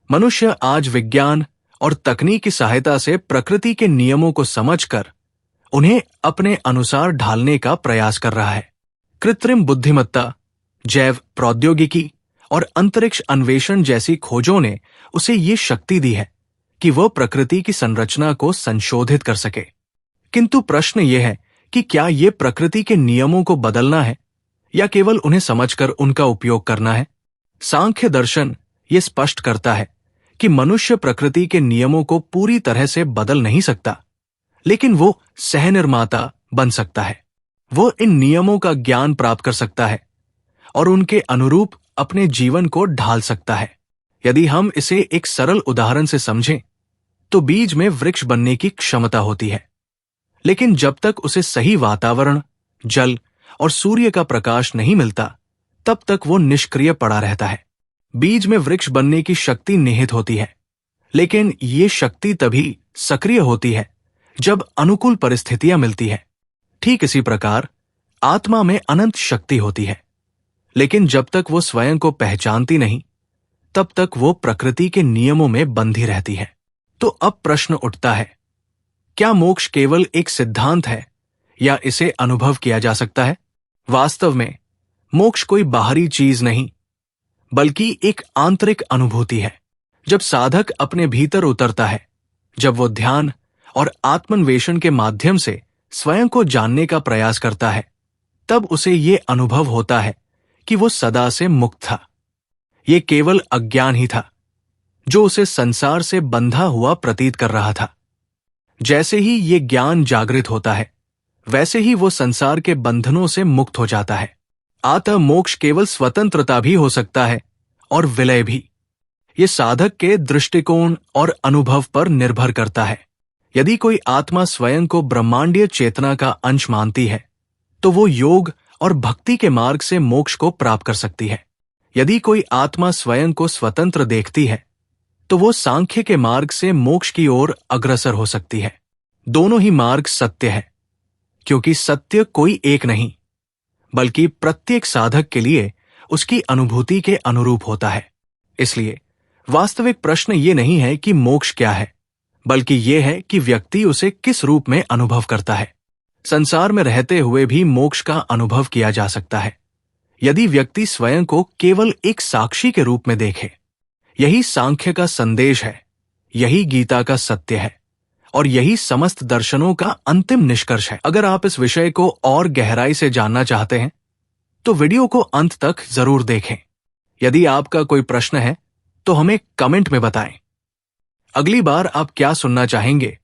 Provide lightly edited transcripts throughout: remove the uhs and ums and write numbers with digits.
मनुष्य आज विज्ञान और तकनीक की सहायता से प्रकृति के नियमों को समझकर उन्हें अपने अनुसार ढालने का प्रयास कर रहा है। कृत्रिम बुद्धिमत्ता, जैव प्रौद्योगिकी और अंतरिक्ष अन्वेषण जैसी खोजों ने उसे ये शक्ति दी है कि वह प्रकृति की संरचना को संशोधित कर सके। किंतु प्रश्न यह है कि क्या ये प्रकृति के नियमों को बदलना है या केवल उन्हें समझकर उनका उपयोग करना है? सांख्य दर्शन ये स्पष्ट करता है कि मनुष्य प्रकृति के नियमों को पूरी तरह से बदल नहीं सकता, लेकिन वो सहनिर्माता बन सकता है। वो इन नियमों का ज्ञान प्राप्त कर सकता है और उनके अनुरूप अपने जीवन को ढाल सकता है। यदि हम इसे एक सरल उदाहरण से समझें, तो बीज में वृक्ष बनने की क्षमता होती है, लेकिन जब तक उसे सही वातावरण, जल और सूर्य का प्रकाश नहीं मिलता, तब तक वो निष्क्रिय पड़ा रहता है। बीज में वृक्ष बनने की शक्ति निहित होती है, लेकिन ये शक्ति तभी सक्रिय होती है जब अनुकूल परिस्थितियां मिलती है। ठीक इसी प्रकार आत्मा में अनंत शक्ति होती है, लेकिन जब तक वो स्वयं को पहचानती नहीं, तब तक वो प्रकृति के नियमों में बंधी रहती है। तो अब प्रश्न उठता है, क्या मोक्ष केवल एक सिद्धांत है या इसे अनुभव किया जा सकता है? वास्तव में मोक्ष कोई बाहरी चीज नहीं, बल्कि एक आंतरिक अनुभूति है। जब साधक अपने भीतर उतरता है, जब वो ध्यान और आत्मन्वेषण के माध्यम से स्वयं को जानने का प्रयास करता है, तब उसे ये अनुभव होता है कि वो सदा से मुक्त था। ये केवल अज्ञान ही था जो उसे संसार से बंधा हुआ प्रतीत कर रहा था। जैसे ही ये ज्ञान जागृत होता है, वैसे ही वो संसार के बंधनों से मुक्त हो जाता है। अतः मोक्ष केवल स्वतंत्रता भी हो सकता है और विलय भी। ये साधक के दृष्टिकोण और अनुभव पर निर्भर करता है। यदि कोई आत्मा स्वयं को ब्रह्मांडीय चेतना का अंश मानती है, तो वो योग और भक्ति के मार्ग से मोक्ष को प्राप्त कर सकती है। यदि कोई आत्मा स्वयं को स्वतंत्र देखती है, तो वो सांख्य के मार्ग से मोक्ष की ओर अग्रसर हो सकती है। दोनों ही मार्ग सत्य है, क्योंकि सत्य कोई एक नहीं, बल्कि प्रत्येक साधक के लिए उसकी अनुभूति के अनुरूप होता है। इसलिए वास्तविक प्रश्न ये नहीं है कि मोक्ष क्या है, बल्कि ये है कि व्यक्ति उसे किस रूप में अनुभव करता है। संसार में रहते हुए भी मोक्ष का अनुभव किया जा सकता है, यदि व्यक्ति स्वयं को केवल एक साक्षी के रूप में देखे। यही सांख्य का संदेश है, यही गीता का सत्य है और यही समस्त दर्शनों का अंतिम निष्कर्ष है। अगर आप इस विषय को और गहराई से जानना चाहते हैं, तो वीडियो को अंत तक जरूर देखें। यदि आपका कोई प्रश्न है, तो हमें कमेंट में बताएं। अगली बार आप क्या सुनना चाहेंगे,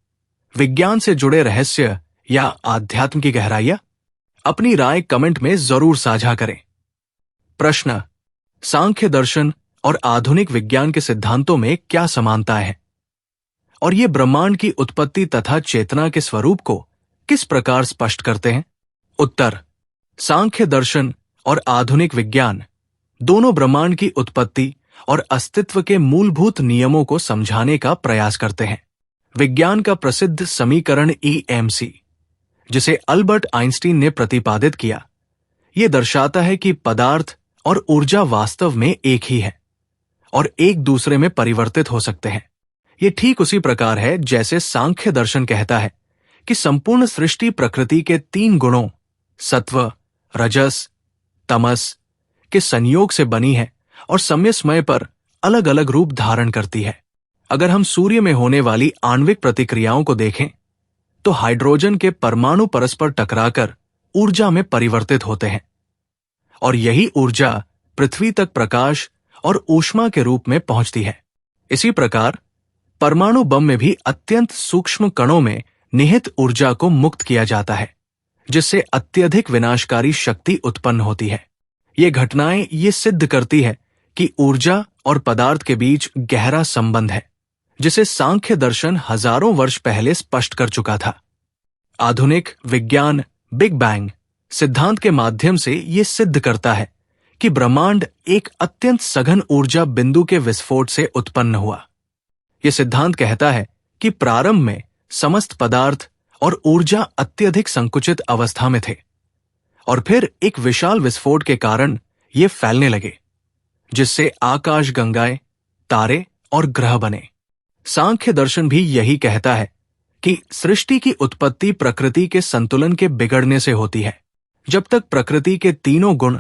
विज्ञान से जुड़े रहस्य या आध्यात्म की गहराइयां? अपनी राय कमेंट में जरूर साझा करें। प्रश्न: सांख्य दर्शन और आधुनिक विज्ञान के सिद्धांतों में क्या समानताएं हैं, और ये ब्रह्मांड की उत्पत्ति तथा चेतना के स्वरूप को किस प्रकार स्पष्ट करते हैं? उत्तर: सांख्य दर्शन और आधुनिक विज्ञान दोनों ब्रह्मांड की उत्पत्ति और अस्तित्व के मूलभूत नियमों को समझाने का प्रयास करते हैं। विज्ञान का प्रसिद्ध समीकरण EMC, जिसे अल्बर्ट आइंस्टीन ने प्रतिपादित किया, ये दर्शाता है कि पदार्थ और ऊर्जा वास्तव में एक ही है और एक दूसरे में परिवर्तित हो सकते हैं। ये ठीक उसी प्रकार है जैसे सांख्य दर्शन कहता है कि संपूर्ण सृष्टि प्रकृति के 3 गुणों सत्व, रजस, तमस के संयोग से बनी है और समय समय पर अलग अलग रूप धारण करती है। अगर हम सूर्य में होने वाली आणविक प्रतिक्रियाओं को देखें, तो हाइड्रोजन के परमाणु परस्पर टकराकर ऊर्जा में परिवर्तित होते हैं और यही ऊर्जा पृथ्वी तक प्रकाश और ऊष्मा के रूप में पहुंचती है। इसी प्रकार परमाणु बम में भी अत्यंत सूक्ष्म कणों में निहित ऊर्जा को मुक्त किया जाता है, जिससे अत्यधिक विनाशकारी शक्ति उत्पन्न होती है। ये घटनाएं ये सिद्ध करती है कि ऊर्जा और पदार्थ के बीच गहरा संबंध है, जिसे सांख्य दर्शन हजारों वर्ष पहले स्पष्ट कर चुका था। आधुनिक विज्ञान बिग बैंग सिद्धांत के माध्यम से ये सिद्ध करता है कि ब्रह्मांड एक अत्यंत सघन ऊर्जा बिंदु के विस्फोट से उत्पन्न हुआ। यह सिद्धांत कहता है कि प्रारंभ में समस्त पदार्थ और ऊर्जा अत्यधिक संकुचित अवस्था में थे और फिर एक विशाल विस्फोट के कारण ये फैलने लगे, जिससे आकाश गंगाएं, तारे और ग्रह बने। सांख्य दर्शन भी यही कहता है कि सृष्टि की उत्पत्ति प्रकृति के संतुलन के बिगड़ने से होती है। जब तक प्रकृति के तीनों गुण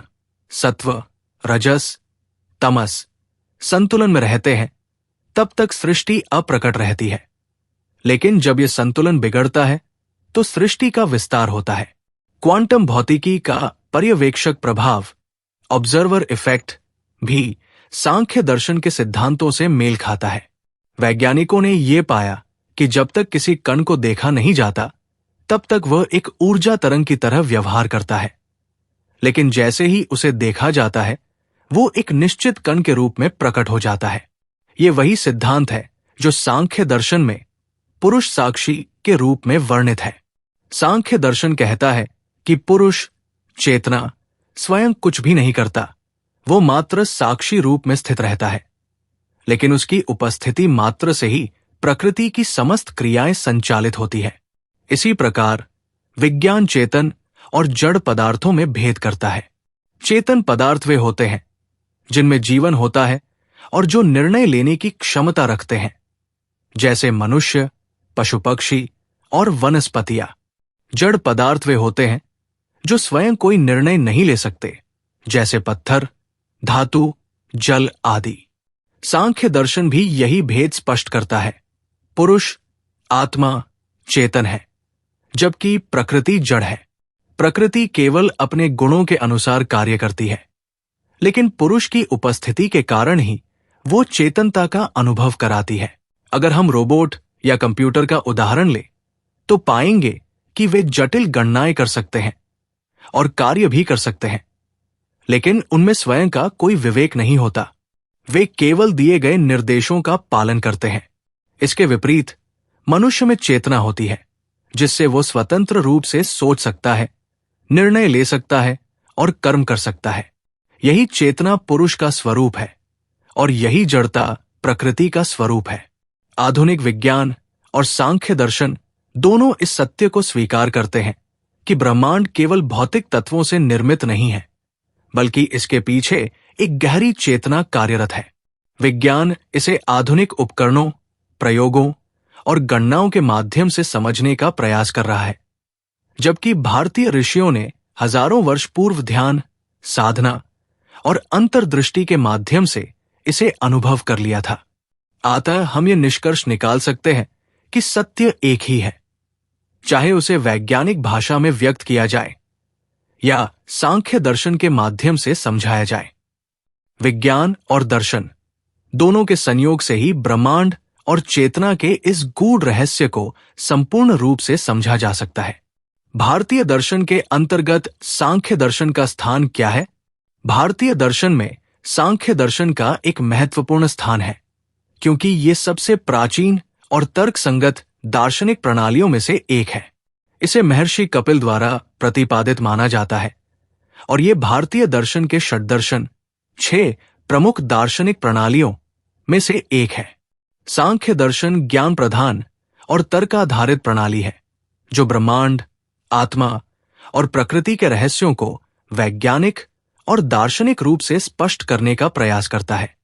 सत्व, रजस, तमस संतुलन में रहते हैं, तब तक सृष्टि अप्रकट रहती है। लेकिन जब यह संतुलन बिगड़ता है तो सृष्टि का विस्तार होता है। क्वांटम भौतिकी का पर्यवेक्षक प्रभाव, ऑब्जर्वर इफेक्ट, भी सांख्य दर्शन के सिद्धांतों से मेल खाता है। वैज्ञानिकों ने यह पाया कि जब तक किसी कण को देखा नहीं जाता, तब तक वह एक ऊर्जा तरंग की तरह व्यवहार करता है। लेकिन जैसे ही उसे देखा जाता है, वो एक निश्चित कण के रूप में प्रकट हो जाता है। ये वही सिद्धांत है जो सांख्य दर्शन में पुरुष साक्षी के रूप में वर्णित है। सांख्य दर्शन कहता है कि पुरुष, चेतना, स्वयं कुछ भी नहीं करता, वो मात्र साक्षी रूप में स्थित रहता है। लेकिन उसकी उपस्थिति मात्र से ही प्रकृति की समस्त क्रियाएं संचालित होती है। इसी प्रकार विज्ञान चेतन और जड़ पदार्थों में भेद करता है। चेतन पदार्थ वे होते हैं जिनमें जीवन होता है और जो निर्णय लेने की क्षमता रखते हैं, जैसे मनुष्य, पशु पक्षी और वनस्पतियां। जड़ पदार्थ वे होते हैं जो स्वयं कोई निर्णय नहीं ले सकते, जैसे पत्थर, धातु, जल आदि। सांख्य दर्शन भी यही भेद स्पष्ट करता है। पुरुष, आत्मा, चेतन है, जबकि प्रकृति जड़ है। प्रकृति केवल अपने गुणों के अनुसार कार्य करती है, लेकिन पुरुष की उपस्थिति के कारण ही वो चेतनता का अनुभव कराती है। अगर हम रोबोट या कंप्यूटर का उदाहरण लें, तो पाएंगे कि वे जटिल गणनाएं कर सकते हैं और कार्य भी कर सकते हैं, लेकिन उनमें स्वयं का कोई विवेक नहीं होता। वे केवल दिए गए निर्देशों का पालन करते हैं। इसके विपरीत मनुष्य में चेतना होती है, जिससे वो स्वतंत्र रूप से सोच सकता है, निर्णय ले सकता है और कर्म कर सकता है। यही चेतना पुरुष का स्वरूप है और यही जड़ता प्रकृति का स्वरूप है। आधुनिक विज्ञान और सांख्य दर्शन दोनों इस सत्य को स्वीकार करते हैं कि ब्रह्मांड केवल भौतिक तत्वों से निर्मित नहीं है, बल्कि इसके पीछे एक गहरी चेतना कार्यरत है। विज्ञान इसे आधुनिक उपकरणों, प्रयोगों और गणनाओं के माध्यम से समझने का प्रयास कर रहा है, जबकि भारतीय ऋषियों ने हजारों वर्ष पूर्व ध्यान, साधना और अंतर्दृष्टि के माध्यम से इसे अनुभव कर लिया था। अतः हम ये निष्कर्ष निकाल सकते हैं कि सत्य एक ही है, चाहे उसे वैज्ञानिक भाषा में व्यक्त किया जाए या सांख्य दर्शन के माध्यम से समझाया जाए। विज्ञान और दर्शन दोनों के संयोग से ही ब्रह्मांड और चेतना के इस गूढ़ रहस्य को संपूर्ण रूप से समझा जा सकता है। भारतीय दर्शन के अंतर्गत सांख्य दर्शन का स्थान क्या है? भारतीय दर्शन में सांख्य दर्शन का एक महत्वपूर्ण स्थान है, क्योंकि ये सबसे प्राचीन और तर्कसंगत दार्शनिक प्रणालियों में से एक है। इसे महर्षि कपिल द्वारा प्रतिपादित माना जाता है और ये भारतीय दर्शन के षड्दर्शन, 6 प्रमुख दार्शनिक प्रणालियों में से एक है। सांख्य दर्शन ज्ञान प्रधान और तर्काधारित प्रणाली है, जो ब्रह्मांड, आत्मा और प्रकृति के रहस्यों को वैज्ञानिक और दार्शनिक रूप से स्पष्ट करने का प्रयास करता है।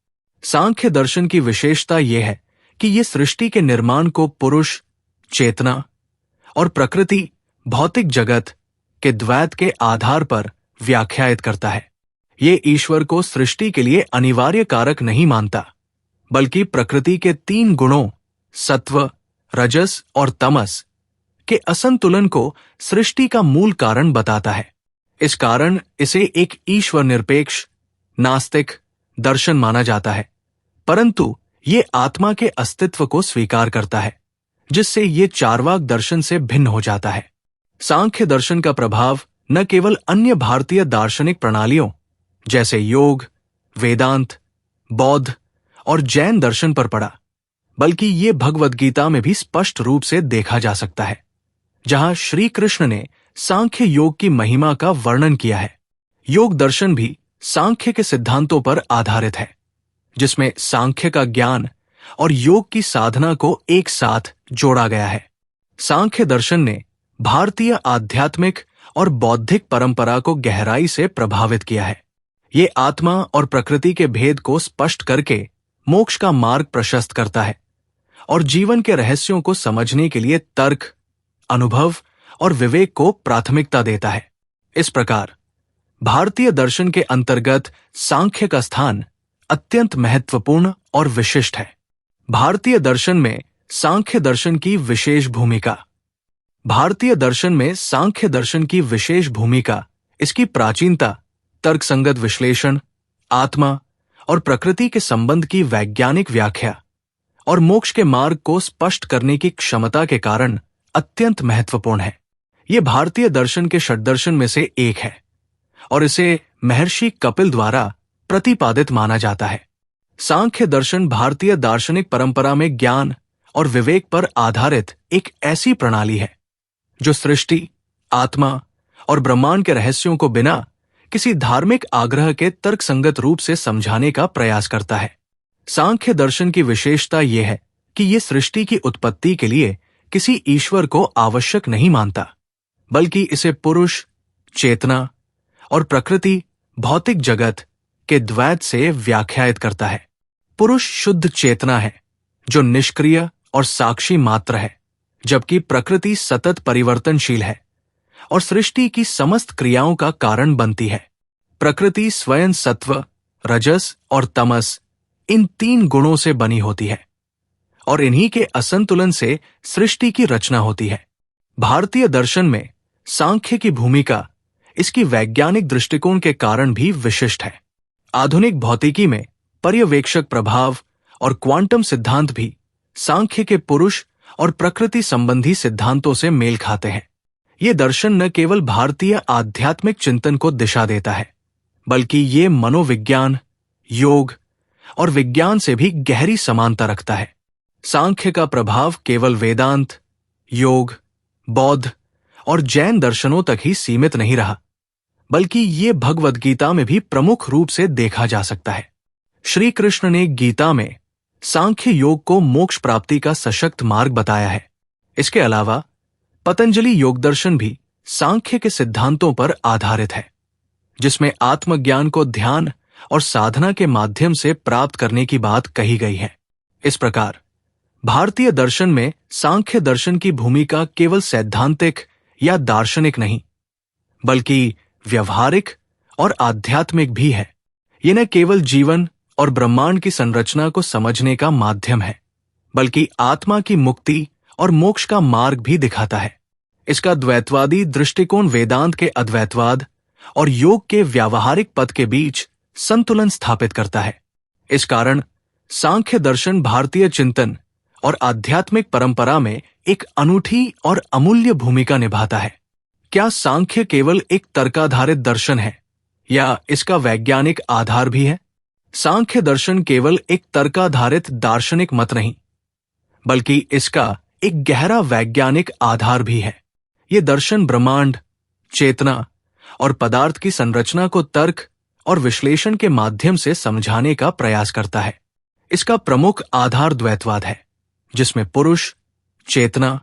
सांख्य दर्शन की विशेषता यह है कि यह सृष्टि के निर्माण को पुरुष, चेतना और प्रकृति, भौतिक जगत के द्वैत के आधार पर व्याख्यायित करता है। ये ईश्वर को सृष्टि के लिए अनिवार्य कारक नहीं मानता, बल्कि प्रकृति के 3 गुणों सत्व, रजस और तमस के असंतुलन को सृष्टि का मूल कारण बताता है। इस कारण इसे एक ईश्वर निरपेक्ष, नास्तिक दर्शन माना जाता है, परंतु ये आत्मा के अस्तित्व को स्वीकार करता है, जिससे ये चार्वाक दर्शन से भिन्न हो जाता है। सांख्य दर्शन का प्रभाव न केवल अन्य भारतीय दार्शनिक प्रणालियों जैसे योग, वेदांत, बौद्ध और जैन दर्शन पर पड़ा, बल्कि ये भगवद गीता में भी स्पष्ट रूप से देखा जा सकता है, जहां श्री कृष्ण ने सांख्य योग की महिमा का वर्णन किया है। योग दर्शन भी सांख्य के सिद्धांतों पर आधारित है, जिसमें सांख्य का ज्ञान और योग की साधना को एक साथ जोड़ा गया है। सांख्य दर्शन ने भारतीय आध्यात्मिक और बौद्धिक परंपरा को गहराई से प्रभावित किया है। ये आत्मा और प्रकृति के भेद को स्पष्ट करके मोक्ष का मार्ग प्रशस्त करता है और जीवन के रहस्यों को समझने के लिए तर्क, अनुभव और विवेक को प्राथमिकता देता है। इस प्रकार भारतीय दर्शन के अंतर्गत सांख्य का स्थान अत्यंत महत्वपूर्ण और विशिष्ट है। भारतीय दर्शन में सांख्य दर्शन की विशेष भूमिका। भारतीय दर्शन में सांख्य दर्शन की विशेष भूमिका इसकी प्राचीनता, तर्कसंगत विश्लेषण, आत्मा और प्रकृति के संबंध की वैज्ञानिक व्याख्या और मोक्ष के मार्ग को स्पष्ट करने की क्षमता के कारण अत्यंत महत्वपूर्ण है। यह भारतीय दर्शन के षड्दर्शन में से एक है और इसे महर्षि कपिल द्वारा प्रतिपादित माना जाता है। सांख्य दर्शन भारतीय दार्शनिक परंपरा में ज्ञान और विवेक पर आधारित एक ऐसी प्रणाली है जो सृष्टि, आत्मा और ब्रह्मांड के रहस्यों को बिना किसी धार्मिक आग्रह के तर्कसंगत रूप से समझाने का प्रयास करता है। सांख्य दर्शन की विशेषता यह है कि यह सृष्टि की उत्पत्ति के लिए किसी ईश्वर को आवश्यक नहीं मानता, बल्कि इसे पुरुष, चेतना और प्रकृति, भौतिक जगत के द्वैत से व्याख्यायित करता है। पुरुष शुद्ध चेतना है जो निष्क्रिय और साक्षी मात्र है, जबकि प्रकृति सतत परिवर्तनशील है और सृष्टि की समस्त क्रियाओं का कारण बनती है। प्रकृति स्वयं सत्व, रजस और तमस इन 3 गुणों से बनी होती है और इन्हीं के असंतुलन से सृष्टि की रचना होती है। भारतीय दर्शन में सांख्य की भूमिका इसकी वैज्ञानिक दृष्टिकोण के कारण भी विशिष्ट है। आधुनिक भौतिकी में पर्यवेक्षक प्रभाव और क्वांटम सिद्धांत भी सांख्य के पुरुष और प्रकृति संबंधी सिद्धांतों से मेल खाते हैं। ये दर्शन न केवल भारतीय आध्यात्मिक चिंतन को दिशा देता है, बल्कि ये मनोविज्ञान, योग और विज्ञान से भी गहरी समानता रखता है। सांख्य का प्रभाव केवल वेदांत, योग, बौद्ध और जैन दर्शनों तक ही सीमित नहीं रहा, बल्कि ये भगवद गीता में भी प्रमुख रूप से देखा जा सकता है। श्री कृष्ण ने गीता में सांख्य योग को मोक्ष प्राप्ति का सशक्त मार्ग बताया है। इसके अलावा पतंजलि योग दर्शन भी सांख्य के सिद्धांतों पर आधारित है, जिसमें आत्मज्ञान को ध्यान और साधना के माध्यम से प्राप्त करने की बात कही गई है। इस प्रकार भारतीय दर्शन में सांख्य दर्शन की भूमिका केवल सैद्धांतिक या दार्शनिक नहीं, बल्कि व्यवहारिक और आध्यात्मिक भी है। यह न केवल जीवन और ब्रह्मांड की संरचना को समझने का माध्यम है, बल्कि आत्मा की मुक्ति और मोक्ष का मार्ग भी दिखाता है। इसका द्वैतवादी दृष्टिकोण वेदांत के अद्वैतवाद और योग के व्यावहारिक पद के बीच संतुलन स्थापित करता है। इस कारण सांख्य दर्शन भारतीय चिंतन और आध्यात्मिक परंपरा में एक अनूठी और अमूल्य भूमिका निभाता है। क्या सांख्य केवल एक तर्काधारित दर्शन है या इसका वैज्ञानिक आधार भी है? सांख्य दर्शन केवल एक तर्काधारित दार्शनिक मत नहीं, बल्कि इसका एक गहरा वैज्ञानिक आधार भी है। यह दर्शन ब्रह्मांड, चेतना और पदार्थ की संरचना को तर्क और विश्लेषण के माध्यम से समझाने का प्रयास करता है। इसका प्रमुख आधार द्वैतवाद है, जिसमें पुरुष, चेतना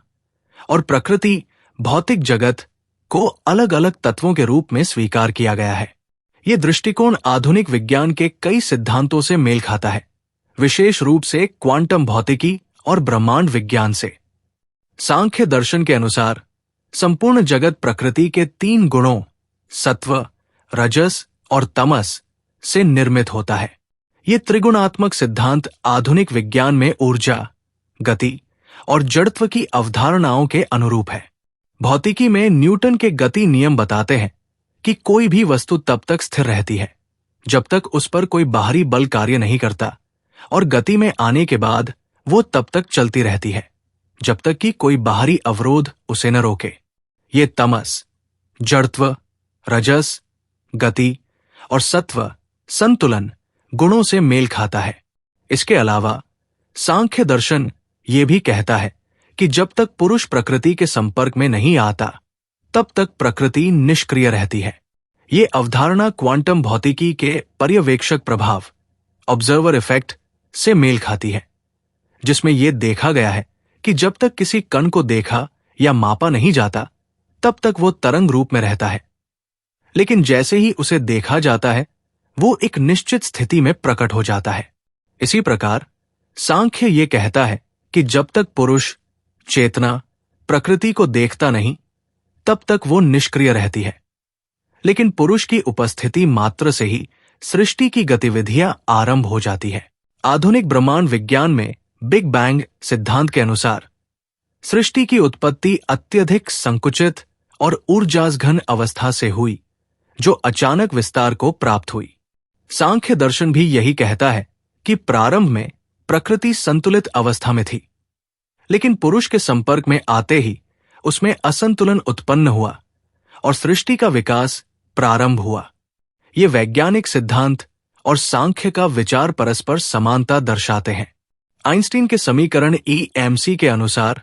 और प्रकृति, भौतिक जगत को अलग अलग तत्वों के रूप में स्वीकार किया गया है। यह दृष्टिकोण आधुनिक विज्ञान के कई सिद्धांतों से मेल खाता है, विशेष रूप से क्वांटम भौतिकी और ब्रह्मांड विज्ञान से। सांख्य दर्शन के अनुसार संपूर्ण जगत प्रकृति के 3 गुणों सत्व, रजस और तमस से निर्मित होता है। ये त्रिगुणात्मक सिद्धांत आधुनिक विज्ञान में ऊर्जा, गति और जड़त्व की अवधारणाओं के अनुरूप है। भौतिकी में न्यूटन के गति नियम बताते हैं कि कोई भी वस्तु तब तक स्थिर रहती है जब तक उस पर कोई बाहरी बल कार्य नहीं करता, और गति में आने के बाद वो तब तक चलती रहती है जब तक कि कोई बाहरी अवरोध उसे न रोके। ये तमस, जड़त्व, रजस, गति और सत्व संतुलन गुणों से मेल खाता है। इसके अलावा सांख्य दर्शन ये भी कहता है कि जब तक पुरुष प्रकृति के संपर्क में नहीं आता, तब तक प्रकृति निष्क्रिय रहती है। ये अवधारणा क्वांटम भौतिकी के पर्यवेक्षक प्रभाव, ऑब्जर्वर इफेक्ट से मेल खाती है, जिसमें यह देखा गया है कि जब तक किसी कण को देखा या मापा नहीं जाता, तब तक वो तरंग रूप में रहता है, लेकिन जैसे ही उसे देखा जाता है, वो एक निश्चित स्थिति में प्रकट हो जाता है। इसी प्रकार सांख्य ये कहता है कि जब तक पुरुष चेतना प्रकृति को देखता नहीं, तब तक वो निष्क्रिय रहती है। लेकिन पुरुष की उपस्थिति मात्र से ही सृष्टि की गतिविधियां आरंभ हो जाती है। आधुनिक ब्रह्मांड विज्ञान में बिग बैंग सिद्धांत के अनुसार सृष्टि की उत्पत्ति अत्यधिक संकुचित और ऊर्जाघन अवस्था से हुई, जो अचानक विस्तार को प्राप्त हुई। सांख्य दर्शन भी यही कहता है कि प्रारंभ में प्रकृति संतुलित अवस्था में थी, लेकिन पुरुष के संपर्क में आते ही उसमें असंतुलन उत्पन्न हुआ और सृष्टि का विकास प्रारंभ हुआ। ये वैज्ञानिक सिद्धांत और सांख्य का विचार परस्पर समानता दर्शाते हैं। आइंस्टीन के समीकरण EMC के अनुसार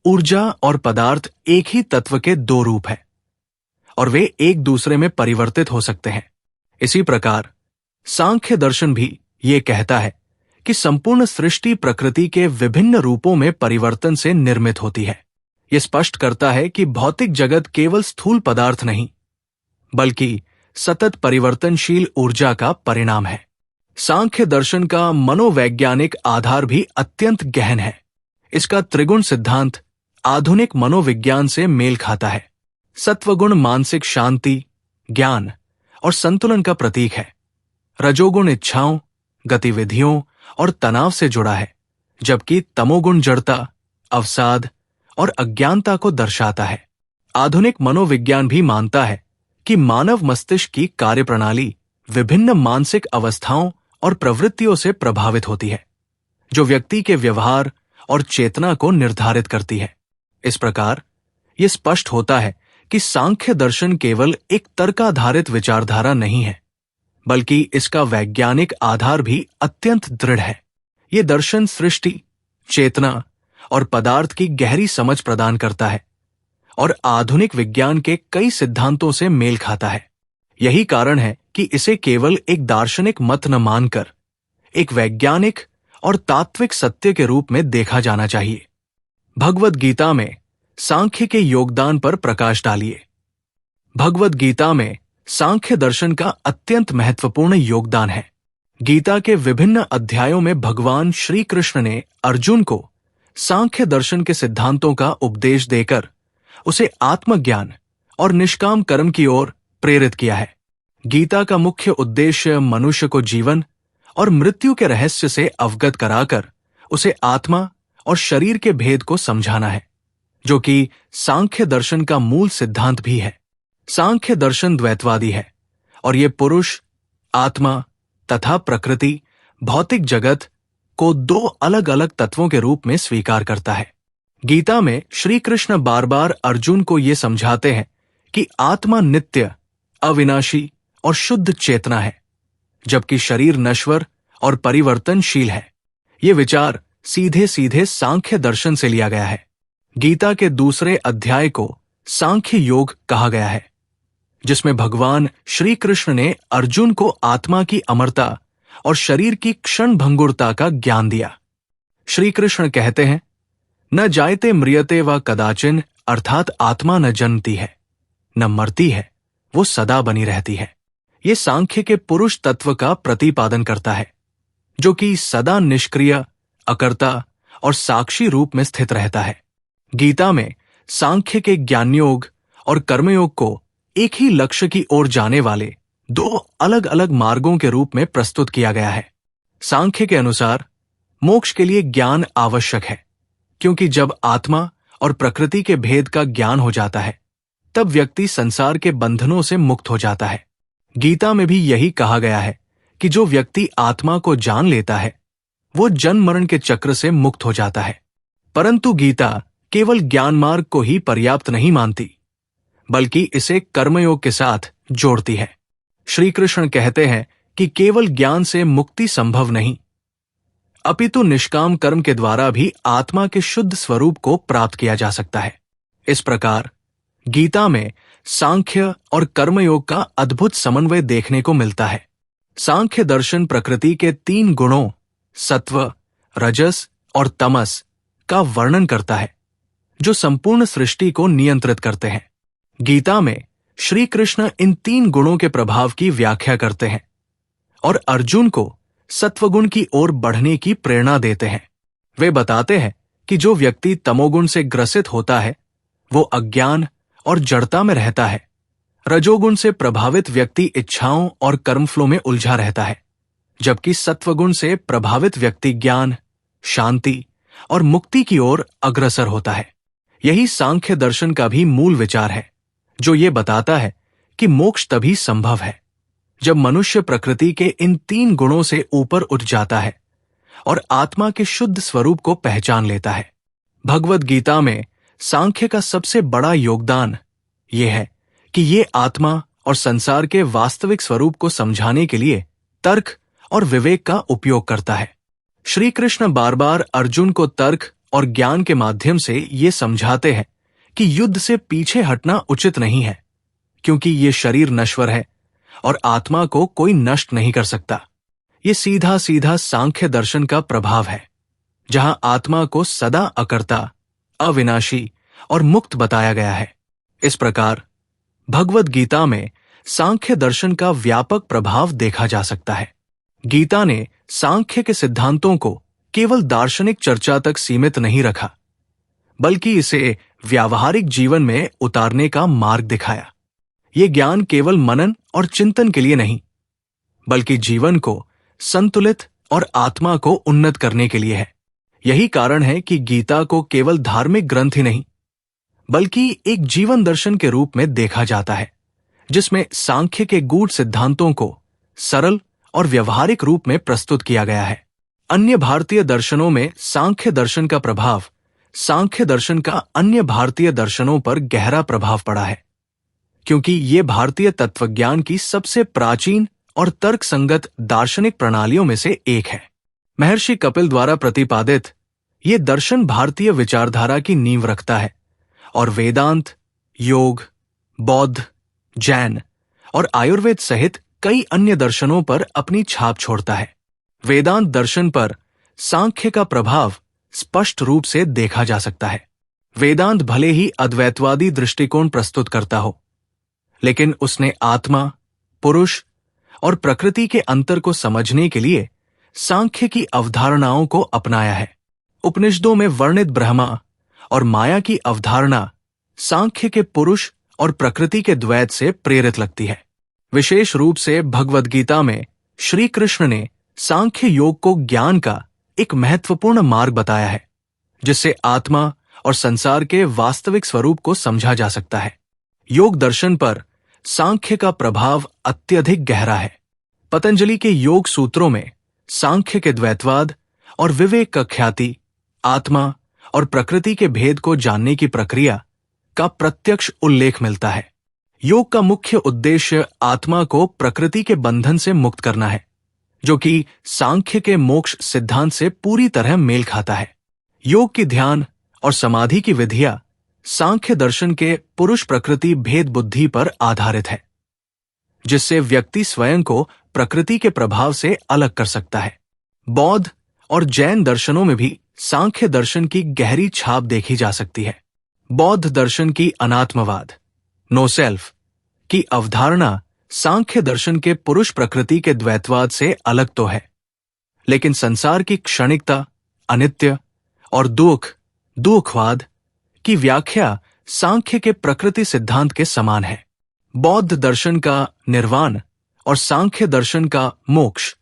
ऊर्जा और पदार्थ एक ही तत्व के दो रूप हैं और वे एक दूसरे में परिवर्तित हो सकते हैं। इसी प्रकार सांख्य दर्शन भी ये कहता है कि संपूर्ण सृष्टि प्रकृति के विभिन्न रूपों में परिवर्तन से निर्मित होती है। यह स्पष्ट करता है कि भौतिक जगत केवल स्थूल पदार्थ नहीं, बल्कि सतत परिवर्तनशील ऊर्जा का परिणाम है। सांख्य दर्शन का मनोवैज्ञानिक आधार भी अत्यंत गहन है। इसका त्रिगुण सिद्धांत आधुनिक मनोविज्ञान से मेल खाता है। सत्वगुण मानसिक शांति, ज्ञान और संतुलन का प्रतीक है। रजोगुण इच्छाओं, गतिविधियों और तनाव से जुड़ा है, जबकि तमोगुण जड़ता, अवसाद और अज्ञानता को दर्शाता है। आधुनिक मनोविज्ञान भी मानता है कि मानव मस्तिष्क की कार्यप्रणाली विभिन्न मानसिक अवस्थाओं और प्रवृत्तियों से प्रभावित होती है, जो व्यक्ति के व्यवहार और चेतना को निर्धारित करती है। इस प्रकार यह स्पष्ट होता है कि सांख्य दर्शन केवल एक तर्काधारित विचारधारा नहीं है, बल्कि इसका वैज्ञानिक आधार भी अत्यंत दृढ़ है। यह दर्शन सृष्टि, चेतना और पदार्थ की गहरी समझ प्रदान करता है और आधुनिक विज्ञान के कई सिद्धांतों से मेल खाता है। यही कारण है कि इसे केवल एक दार्शनिक मत न मानकर एक वैज्ञानिक और तात्विक सत्य के रूप में देखा जाना चाहिए। भगवद गीता में सांख्य के योगदान पर प्रकाश डालिए। भगवद गीता में सांख्य दर्शन का अत्यंत महत्वपूर्ण योगदान है। गीता के विभिन्न अध्यायों में भगवान श्री कृष्ण ने अर्जुन को सांख्य दर्शन के सिद्धांतों का उपदेश देकर उसे आत्मज्ञान और निष्काम कर्म की ओर प्रेरित किया है। गीता का मुख्य उद्देश्य मनुष्य को जीवन और मृत्यु के रहस्य से अवगत कराकर उसे आत्मा और शरीर के भेद को समझाना है, जो कि सांख्य दर्शन का मूल सिद्धांत भी है। सांख्य दर्शन द्वैतवादी है और ये पुरुष, आत्मा तथा प्रकृति, भौतिक जगत को दो अलग अलग तत्वों के रूप में स्वीकार करता है। गीता में श्री कृष्ण बार बार अर्जुन को ये समझाते हैं कि आत्मा नित्य, अविनाशी और शुद्ध चेतना है, जबकि शरीर नश्वर और परिवर्तनशील है। ये विचार सीधे सीधे सांख्य दर्शन से लिया गया है। गीता के दूसरे अध्याय को सांख्य योग कहा गया है, जिसमें भगवान श्री कृष्ण ने अर्जुन को आत्मा की अमरता और शरीर की क्षण भंगुरता का ज्ञान दिया। श्री कृष्ण कहते हैं, न जायते म्रियते व कदाचिन, अर्थात आत्मा न जन्मती है न मरती है, वो सदा बनी रहती है। ये सांख्य के पुरुष तत्व का प्रतिपादन करता है, जो कि सदा निष्क्रिय, अकर्ता और साक्षी रूप में स्थित रहता है। गीता में सांख्य के ज्ञानयोग और कर्मयोग को एक ही लक्ष्य की ओर जाने वाले दो अलग अलग मार्गों के रूप में प्रस्तुत किया गया है। सांख्य के अनुसार मोक्ष के लिए ज्ञान आवश्यक है, क्योंकि जब आत्मा और प्रकृति के भेद का ज्ञान हो जाता है, तब व्यक्ति संसार के बंधनों से मुक्त हो जाता है। गीता में भी यही कहा गया है कि जो व्यक्ति आत्मा को जान लेता है, वो जन्म मरण के चक्र से मुक्त हो जाता है। परंतु गीता केवल ज्ञान मार्ग को ही पर्याप्त नहीं मानती, बल्कि इसे कर्मयोग के साथ जोड़ती है। श्री कृष्ण कहते हैं कि केवल ज्ञान से मुक्ति संभव नहीं, अपितु निष्काम कर्म के द्वारा भी आत्मा के शुद्ध स्वरूप को प्राप्त किया जा सकता है। इस प्रकार गीता में सांख्य और कर्मयोग का अद्भुत समन्वय देखने को मिलता है। सांख्य दर्शन प्रकृति के 3 गुणों सत्व, रजस और तमस का वर्णन करता है, जो संपूर्ण सृष्टि को नियंत्रित करते हैं। गीता में श्री कृष्ण इन 3 गुणों के प्रभाव की व्याख्या करते हैं और अर्जुन को सत्वगुण की ओर बढ़ने की प्रेरणा देते हैं। वे बताते हैं कि जो व्यक्ति तमोगुण से ग्रसित होता है वो अज्ञान और जड़ता में रहता है। रजोगुण से प्रभावित व्यक्ति इच्छाओं और कर्मफलों में उलझा रहता है, जबकि सत्वगुण से प्रभावित व्यक्ति ज्ञान, शांति और मुक्ति की ओर अग्रसर होता है। यही सांख्य दर्शन का भी मूल विचार है, जो ये बताता है कि मोक्ष तभी संभव है जब मनुष्य प्रकृति के इन 3 गुणों से ऊपर उठ जाता है और आत्मा के शुद्ध स्वरूप को पहचान लेता है। भगवद गीता में सांख्य का सबसे बड़ा योगदान यह है कि ये आत्मा और संसार के वास्तविक स्वरूप को समझाने के लिए तर्क और विवेक का उपयोग करता है। श्री कृष्ण बार बार अर्जुन को तर्क और ज्ञान के माध्यम से ये समझाते हैं कि युद्ध से पीछे हटना उचित नहीं है, क्योंकि ये शरीर नश्वर है और आत्मा को कोई नष्ट नहीं कर सकता। ये सीधा सीधा सांख्य दर्शन का प्रभाव है, जहां आत्मा को सदा अकर्ता, अविनाशी और मुक्त बताया गया है। इस प्रकार भगवद गीता में सांख्य दर्शन का व्यापक प्रभाव देखा जा सकता है। गीता ने सांख्य के सिद्धांतों को केवल दार्शनिक चर्चा तक सीमित नहीं रखा, बल्कि इसे व्यावहारिक जीवन में उतारने का मार्ग दिखाया। ये ज्ञान केवल मनन और चिंतन के लिए नहीं, बल्कि जीवन को संतुलित और आत्मा को उन्नत करने के लिए है। यही कारण है कि गीता को केवल धार्मिक ग्रंथ ही नहीं, बल्कि एक जीवन दर्शन के रूप में देखा जाता है, जिसमें सांख्य के गूढ़ सिद्धांतों को सरल और व्यवहारिक रूप में प्रस्तुत किया गया है। अन्य भारतीय दर्शनों में सांख्य दर्शन का प्रभाव सांख्य दर्शन का अन्य भारतीय दर्शनों पर गहरा प्रभाव पड़ा है, क्योंकि ये भारतीय तत्वज्ञान की सबसे प्राचीन और तर्कसंगत दार्शनिक प्रणालियों में से एक है। महर्षि कपिल द्वारा प्रतिपादित ये दर्शन भारतीय विचारधारा की नींव रखता है और वेदांत, योग, बौद्ध, जैन और आयुर्वेद सहित कई अन्य दर्शनों पर अपनी छाप छोड़ता है। वेदांत दर्शन पर सांख्य का प्रभाव स्पष्ट रूप से देखा जा सकता है। वेदांत भले ही अद्वैतवादी दृष्टिकोण प्रस्तुत करता हो, लेकिन उसने आत्मा, पुरुष और प्रकृति के अंतर को समझने के लिए सांख्य की अवधारणाओं को अपनाया है। उपनिषदों में वर्णित ब्रह्मा और माया की अवधारणा सांख्य के पुरुष और प्रकृति के द्वैत से प्रेरित लगती है। विशेष रूप से भगवद गीता में श्री कृष्ण ने सांख्य योग को ज्ञान का एक महत्वपूर्ण मार्ग बताया है, जिससे आत्मा और संसार के वास्तविक स्वरूप को समझा जा सकता है। योग दर्शन पर सांख्य का प्रभाव अत्यधिक गहरा है। पतंजलि के योग सूत्रों में सांख्य के द्वैतवाद और विवेक का ख्याति, आत्मा और प्रकृति के भेद को जानने की प्रक्रिया का प्रत्यक्ष उल्लेख मिलता है। योग का मुख्य उद्देश्य आत्मा को प्रकृति के बंधन से मुक्त करना है, जो कि सांख्य के मोक्ष सिद्धांत से पूरी तरह मेल खाता है। योग की ध्यान और समाधि की विधियां सांख्य दर्शन के पुरुष प्रकृति भेद बुद्धि पर आधारित है, जिससे व्यक्ति स्वयं को प्रकृति के प्रभाव से अलग कर सकता है। बौद्ध और जैन दर्शनों में भी सांख्य दर्शन की गहरी छाप देखी जा सकती है। बौद्ध दर्शन की अनात्मवाद, नो सेल्फ की अवधारणा सांख्य दर्शन के पुरुष प्रकृति के द्वैतवाद से अलग तो है, लेकिन संसार की क्षणिकता, अनित्य और दुखवाद की व्याख्या सांख्य के प्रकृति सिद्धांत के समान है। बौद्ध दर्शन का निर्वाण और सांख्य दर्शन का मोक्ष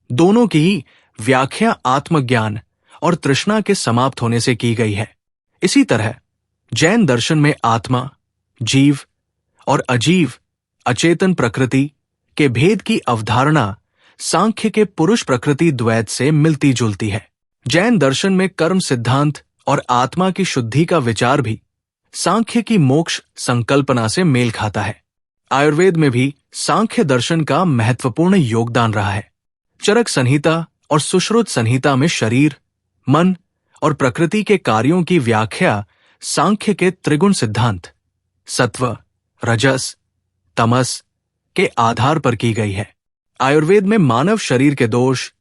दोनों की ही व्याख्या आत्मज्ञान और तृष्णा के समाप्त होने से की गई है। इसी तरह जैन दर्शन में आत्मा, जीव और अजीव, अचेतन प्रकृति के भेद की अवधारणा सांख्य के पुरुष प्रकृति द्वैत से मिलती जुलती है। जैन दर्शन में कर्म सिद्धांत और आत्मा की शुद्धि का विचार भी सांख्य की मोक्ष संकल्पना से मेल खाता है। आयुर्वेद में भी सांख्य दर्शन का महत्वपूर्ण योगदान रहा है। चरक संहिता और सुश्रुत संहिता में शरीर, मन और प्रकृति के कार्यों की व्याख्या सांख्य के त्रिगुण सिद्धांत, सत्व, रजस, तमस के आधार पर की गई है। आयुर्वेद में मानव शरीर के दोष,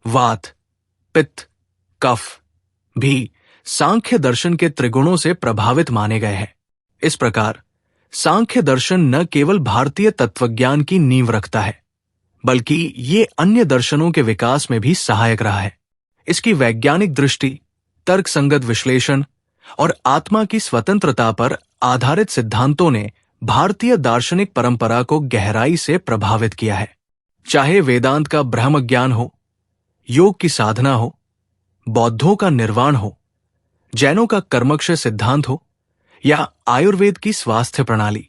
वात, पित्त, कफ भी सांख्य दर्शन के त्रिगुणों से प्रभावित माने गए हैं। इस प्रकार सांख्य दर्शन न केवल भारतीय तत्वज्ञान की नींव रखता है, बल्कि ये अन्य दर्शनों के विकास में भी सहायक रहा है। इसकी वैज्ञानिक दृष्टि, तर्कसंगत विश्लेषण और आत्मा की स्वतंत्रता पर आधारित सिद्धांतों ने भारतीय दार्शनिक परंपरा को गहराई से प्रभावित किया है। चाहे वेदांत का ब्रह्म ज्ञान हो, योग की साधना हो, बौद्धों का निर्वाण हो, जैनों का कर्मक्ष सिद्धांत हो या आयुर्वेद की स्वास्थ्य प्रणाली,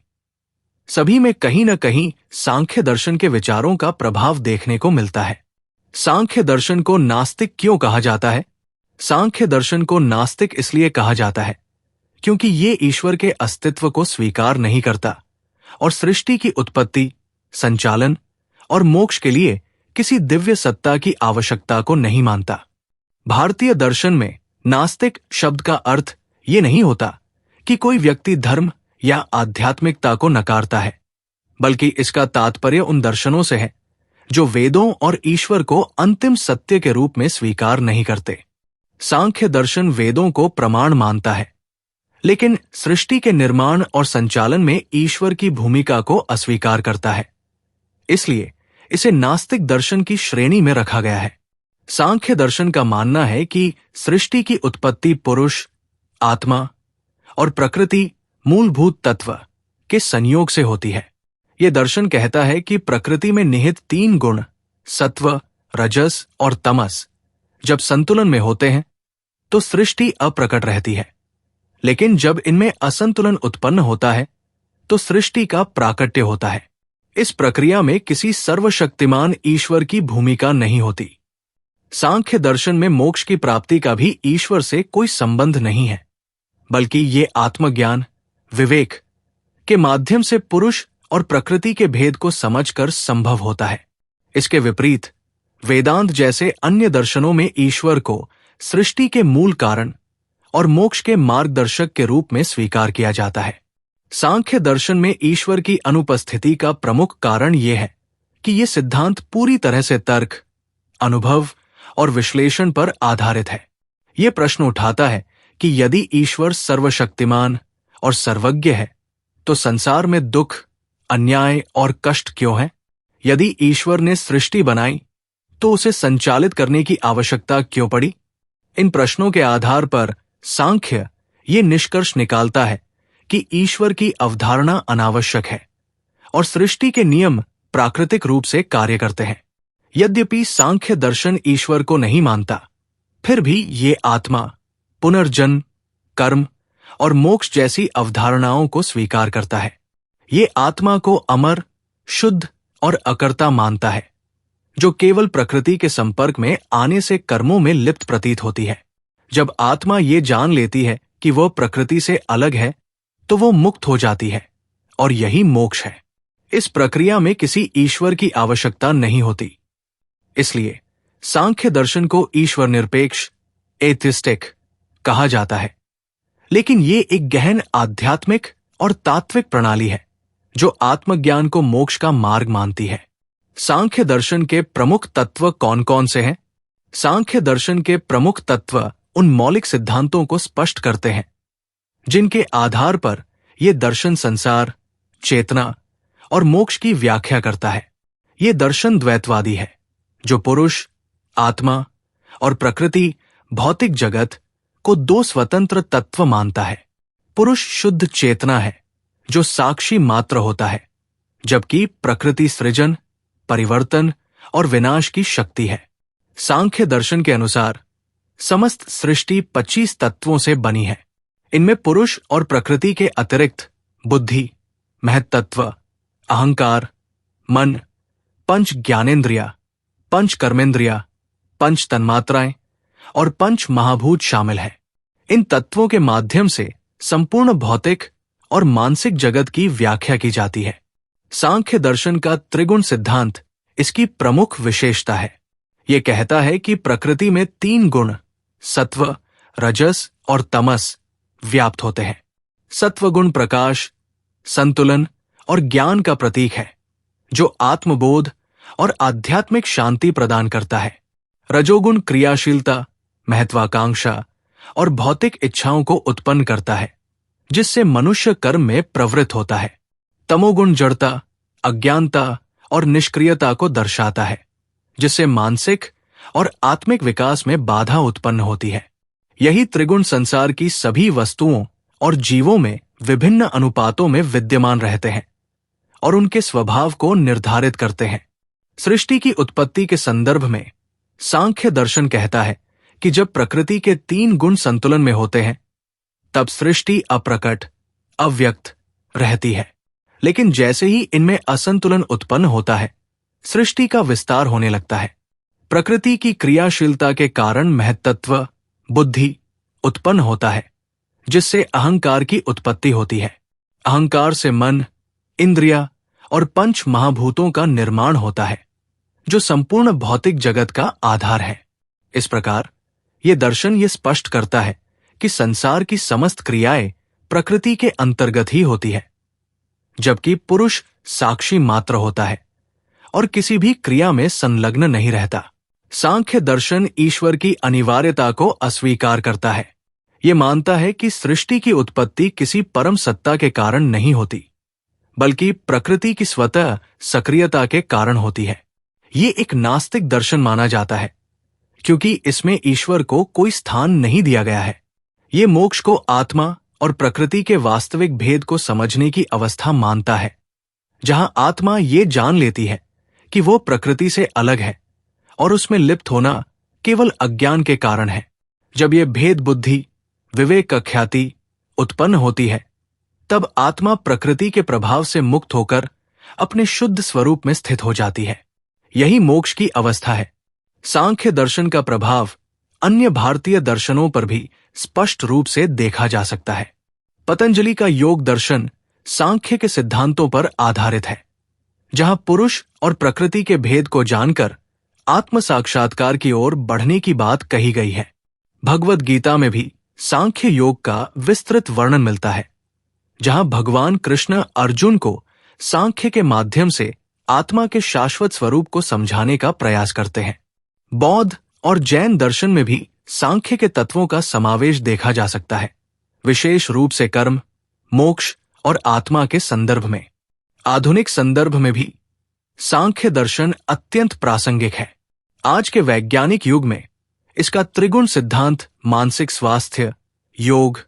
सभी में कहीं न कहीं सांख्य दर्शन के विचारों का प्रभाव देखने को मिलता है। सांख्य दर्शन को नास्तिक क्यों कहा जाता है? सांख्य दर्शन को नास्तिक इसलिए कहा जाता है क्योंकि ये ईश्वर के अस्तित्व को स्वीकार नहीं करता और सृष्टि की उत्पत्ति, संचालन और मोक्ष के लिए किसी दिव्य सत्ता की आवश्यकता को नहीं मानता। भारतीय दर्शन में नास्तिक शब्द का अर्थ ये नहीं होता कि कोई व्यक्ति धर्म या आध्यात्मिकता को नकारता है, बल्कि इसका तात्पर्य उन दर्शनों से है जो वेदों और ईश्वर को अंतिम सत्य के रूप में स्वीकार नहीं करते। सांख्य दर्शन वेदों को प्रमाण मानता है, लेकिन सृष्टि के निर्माण और संचालन में ईश्वर की भूमिका को अस्वीकार करता है। इसलिए इसे नास्तिक दर्शन की श्रेणी में रखा गया है। सांख्य दर्शन का मानना है कि सृष्टि की उत्पत्ति पुरुष, आत्मा और प्रकृति मूलभूत तत्व के संयोग से होती है। यह दर्शन कहता है कि प्रकृति में निहित 3 गुण सत्व, रजस और तमस जब संतुलन में होते हैं तो सृष्टि अप्रकट रहती है, लेकिन जब इनमें असंतुलन उत्पन्न होता है तो सृष्टि का प्राकट्य होता है। इस प्रक्रिया में किसी सर्वशक्तिमान ईश्वर की भूमिका नहीं होती। सांख्य दर्शन में मोक्ष की प्राप्ति का भी ईश्वर से कोई संबंध नहीं है, बल्कि ये आत्मज्ञान, विवेक के माध्यम से पुरुष और प्रकृति के भेद को समझकर संभव होता है। इसके विपरीत वेदांत जैसे अन्य दर्शनों में ईश्वर को सृष्टि के मूल कारण और मोक्ष के मार्गदर्शक के रूप में स्वीकार किया जाता है। सांख्य दर्शन में ईश्वर की अनुपस्थिति का प्रमुख कारण यह है कि यह सिद्धांत पूरी तरह से तर्क, अनुभव और विश्लेषण पर आधारित है। यह प्रश्न उठाता है कि यदि ईश्वर सर्वशक्तिमान और सर्वज्ञ है तो संसार में दुख, अन्याय और कष्ट क्यों है? यदि ईश्वर ने सृष्टि बनाई तो उसे संचालित करने की आवश्यकता क्यों पड़ी? इन प्रश्नों के आधार पर सांख्य ये निष्कर्ष निकालता है कि ईश्वर की अवधारणा अनावश्यक है और सृष्टि के नियम प्राकृतिक रूप से कार्य करते हैं। यद्यपि सांख्य दर्शन ईश्वर को नहीं मानता, फिर भी ये आत्मा, पुनर्जन्म, कर्म और मोक्ष जैसी अवधारणाओं को स्वीकार करता है। ये आत्मा को अमर, शुद्ध और अकर्ता मानता है, जो केवल प्रकृति के संपर्क में आने से कर्मों में लिप्त प्रतीत होती है। जब आत्मा ये जान लेती है कि वह प्रकृति से अलग है तो वो मुक्त हो जाती है और यही मोक्ष है। इस प्रक्रिया में किसी ईश्वर की आवश्यकता नहीं होती। इसलिए सांख्य दर्शन को ईश्वर निरपेक्ष, एथिस्टिक कहा जाता है, लेकिन ये एक गहन आध्यात्मिक और तात्विक प्रणाली है जो आत्मज्ञान को मोक्ष का मार्ग मानती है। सांख्य दर्शन के प्रमुख तत्व कौन कौन से हैं? सांख्य दर्शन के प्रमुख तत्व उन मौलिक सिद्धांतों को स्पष्ट करते हैं जिनके आधार पर यह दर्शन संसार, चेतना और मोक्ष की व्याख्या करता है। यह दर्शन द्वैतवादी है, जो पुरुष, आत्मा और प्रकृति, भौतिक जगत को 2 स्वतंत्र तत्व मानता है। पुरुष शुद्ध चेतना है जो साक्षी मात्र होता है, जबकि प्रकृति सृजन, परिवर्तन और विनाश की शक्ति है। सांख्य दर्शन के अनुसार समस्त सृष्टि 25 तत्वों से बनी है। इनमें पुरुष और प्रकृति के अतिरिक्त बुद्धि, महत्तत्व, अहंकार, मन, पंच ज्ञानेंद्रिया, पंच कर्मेंद्रिया, पंच तन्मात्राएं और पंच महाभूत शामिल है। इन तत्वों के माध्यम से संपूर्ण भौतिक और मानसिक जगत की व्याख्या की जाती है। सांख्य दर्शन का त्रिगुण सिद्धांत इसकी प्रमुख विशेषता है। यह कहता है कि प्रकृति में 3 गुण सत्व, रजस और तमस व्याप्त होते हैं। सत्वगुण प्रकाश, संतुलन और ज्ञान का प्रतीक है, जो आत्मबोध और आध्यात्मिक शांति प्रदान करता है। रजोगुण क्रियाशीलता, महत्वाकांक्षा और भौतिक इच्छाओं को उत्पन्न करता है, जिससे मनुष्य कर्म में प्रवृत्त होता है। तमोगुण जड़ता, अज्ञानता और निष्क्रियता को दर्शाता है, जिससे मानसिक और आत्मिक विकास में बाधा उत्पन्न होती है। यही त्रिगुण संसार की सभी वस्तुओं और जीवों में विभिन्न अनुपातों में विद्यमान रहते हैं और उनके स्वभाव को निर्धारित करते हैं। सृष्टि की उत्पत्ति के संदर्भ में सांख्य दर्शन कहता है कि जब प्रकृति के 3 गुण संतुलन में होते हैं, तब सृष्टि अप्रकट, अव्यक्त रहती है। लेकिन जैसे ही इनमें असंतुलन उत्पन्न होता है, सृष्टि का विस्तार होने लगता है। प्रकृति की क्रियाशीलता के कारण महत्त्व, बुद्धि उत्पन्न होता है, जिससे अहंकार की उत्पत्ति होती है। अहंकार से मन, इंद्रिया और पंच महाभूतों का निर्माण होता है, जो संपूर्ण भौतिक जगत का आधार है। इस प्रकार ये दर्शन ये स्पष्ट करता है कि संसार की समस्त क्रियाएं प्रकृति के अंतर्गत ही होती है, जबकि पुरुष साक्षी मात्र होता है और किसी भी क्रिया में संलग्न नहीं रहता। सांख्य दर्शन ईश्वर की अनिवार्यता को अस्वीकार करता है। ये मानता है कि सृष्टि की उत्पत्ति किसी परम सत्ता के कारण नहीं होती, बल्कि प्रकृति की स्वतः सक्रियता के कारण होती है। ये एक नास्तिक दर्शन माना जाता है, क्योंकि इसमें ईश्वर को कोई स्थान नहीं दिया गया है। ये मोक्ष को आत्मा और प्रकृति के वास्तविक भेद को समझने की अवस्था मानता है, जहां आत्मा ये जान लेती है कि वो प्रकृति से अलग है और उसमें लिप्त होना केवल अज्ञान के कारण है। जब ये भेद बुद्धि, विवेक का ख्याति उत्पन्न होती है, तब आत्मा प्रकृति के प्रभाव से मुक्त होकर अपने शुद्ध स्वरूप में स्थित हो जाती है। यही मोक्ष की अवस्था है। सांख्य दर्शन का प्रभाव अन्य भारतीय दर्शनों पर भी स्पष्ट रूप से देखा जा सकता है। पतंजलि का योग दर्शन सांख्य के सिद्धांतों पर आधारित है, जहां पुरुष और प्रकृति के भेद को जानकर आत्म साक्षात्कार की ओर बढ़ने की बात कही गई है। भगवद गीता में भी सांख्य योग का विस्तृत वर्णन मिलता है, जहां भगवान कृष्ण अर्जुन को सांख्य के माध्यम से आत्मा के शाश्वत स्वरूप को समझाने का प्रयास करते हैं। बौद्ध और जैन दर्शन में भी सांख्य के तत्वों का समावेश देखा जा सकता है, विशेष रूप से कर्म, मोक्ष और आत्मा के संदर्भ में। आधुनिक संदर्भ में भी सांख्य दर्शन अत्यंत प्रासंगिक है। आज के वैज्ञानिक युग में इसका त्रिगुण सिद्धांत मानसिक स्वास्थ्य, योग,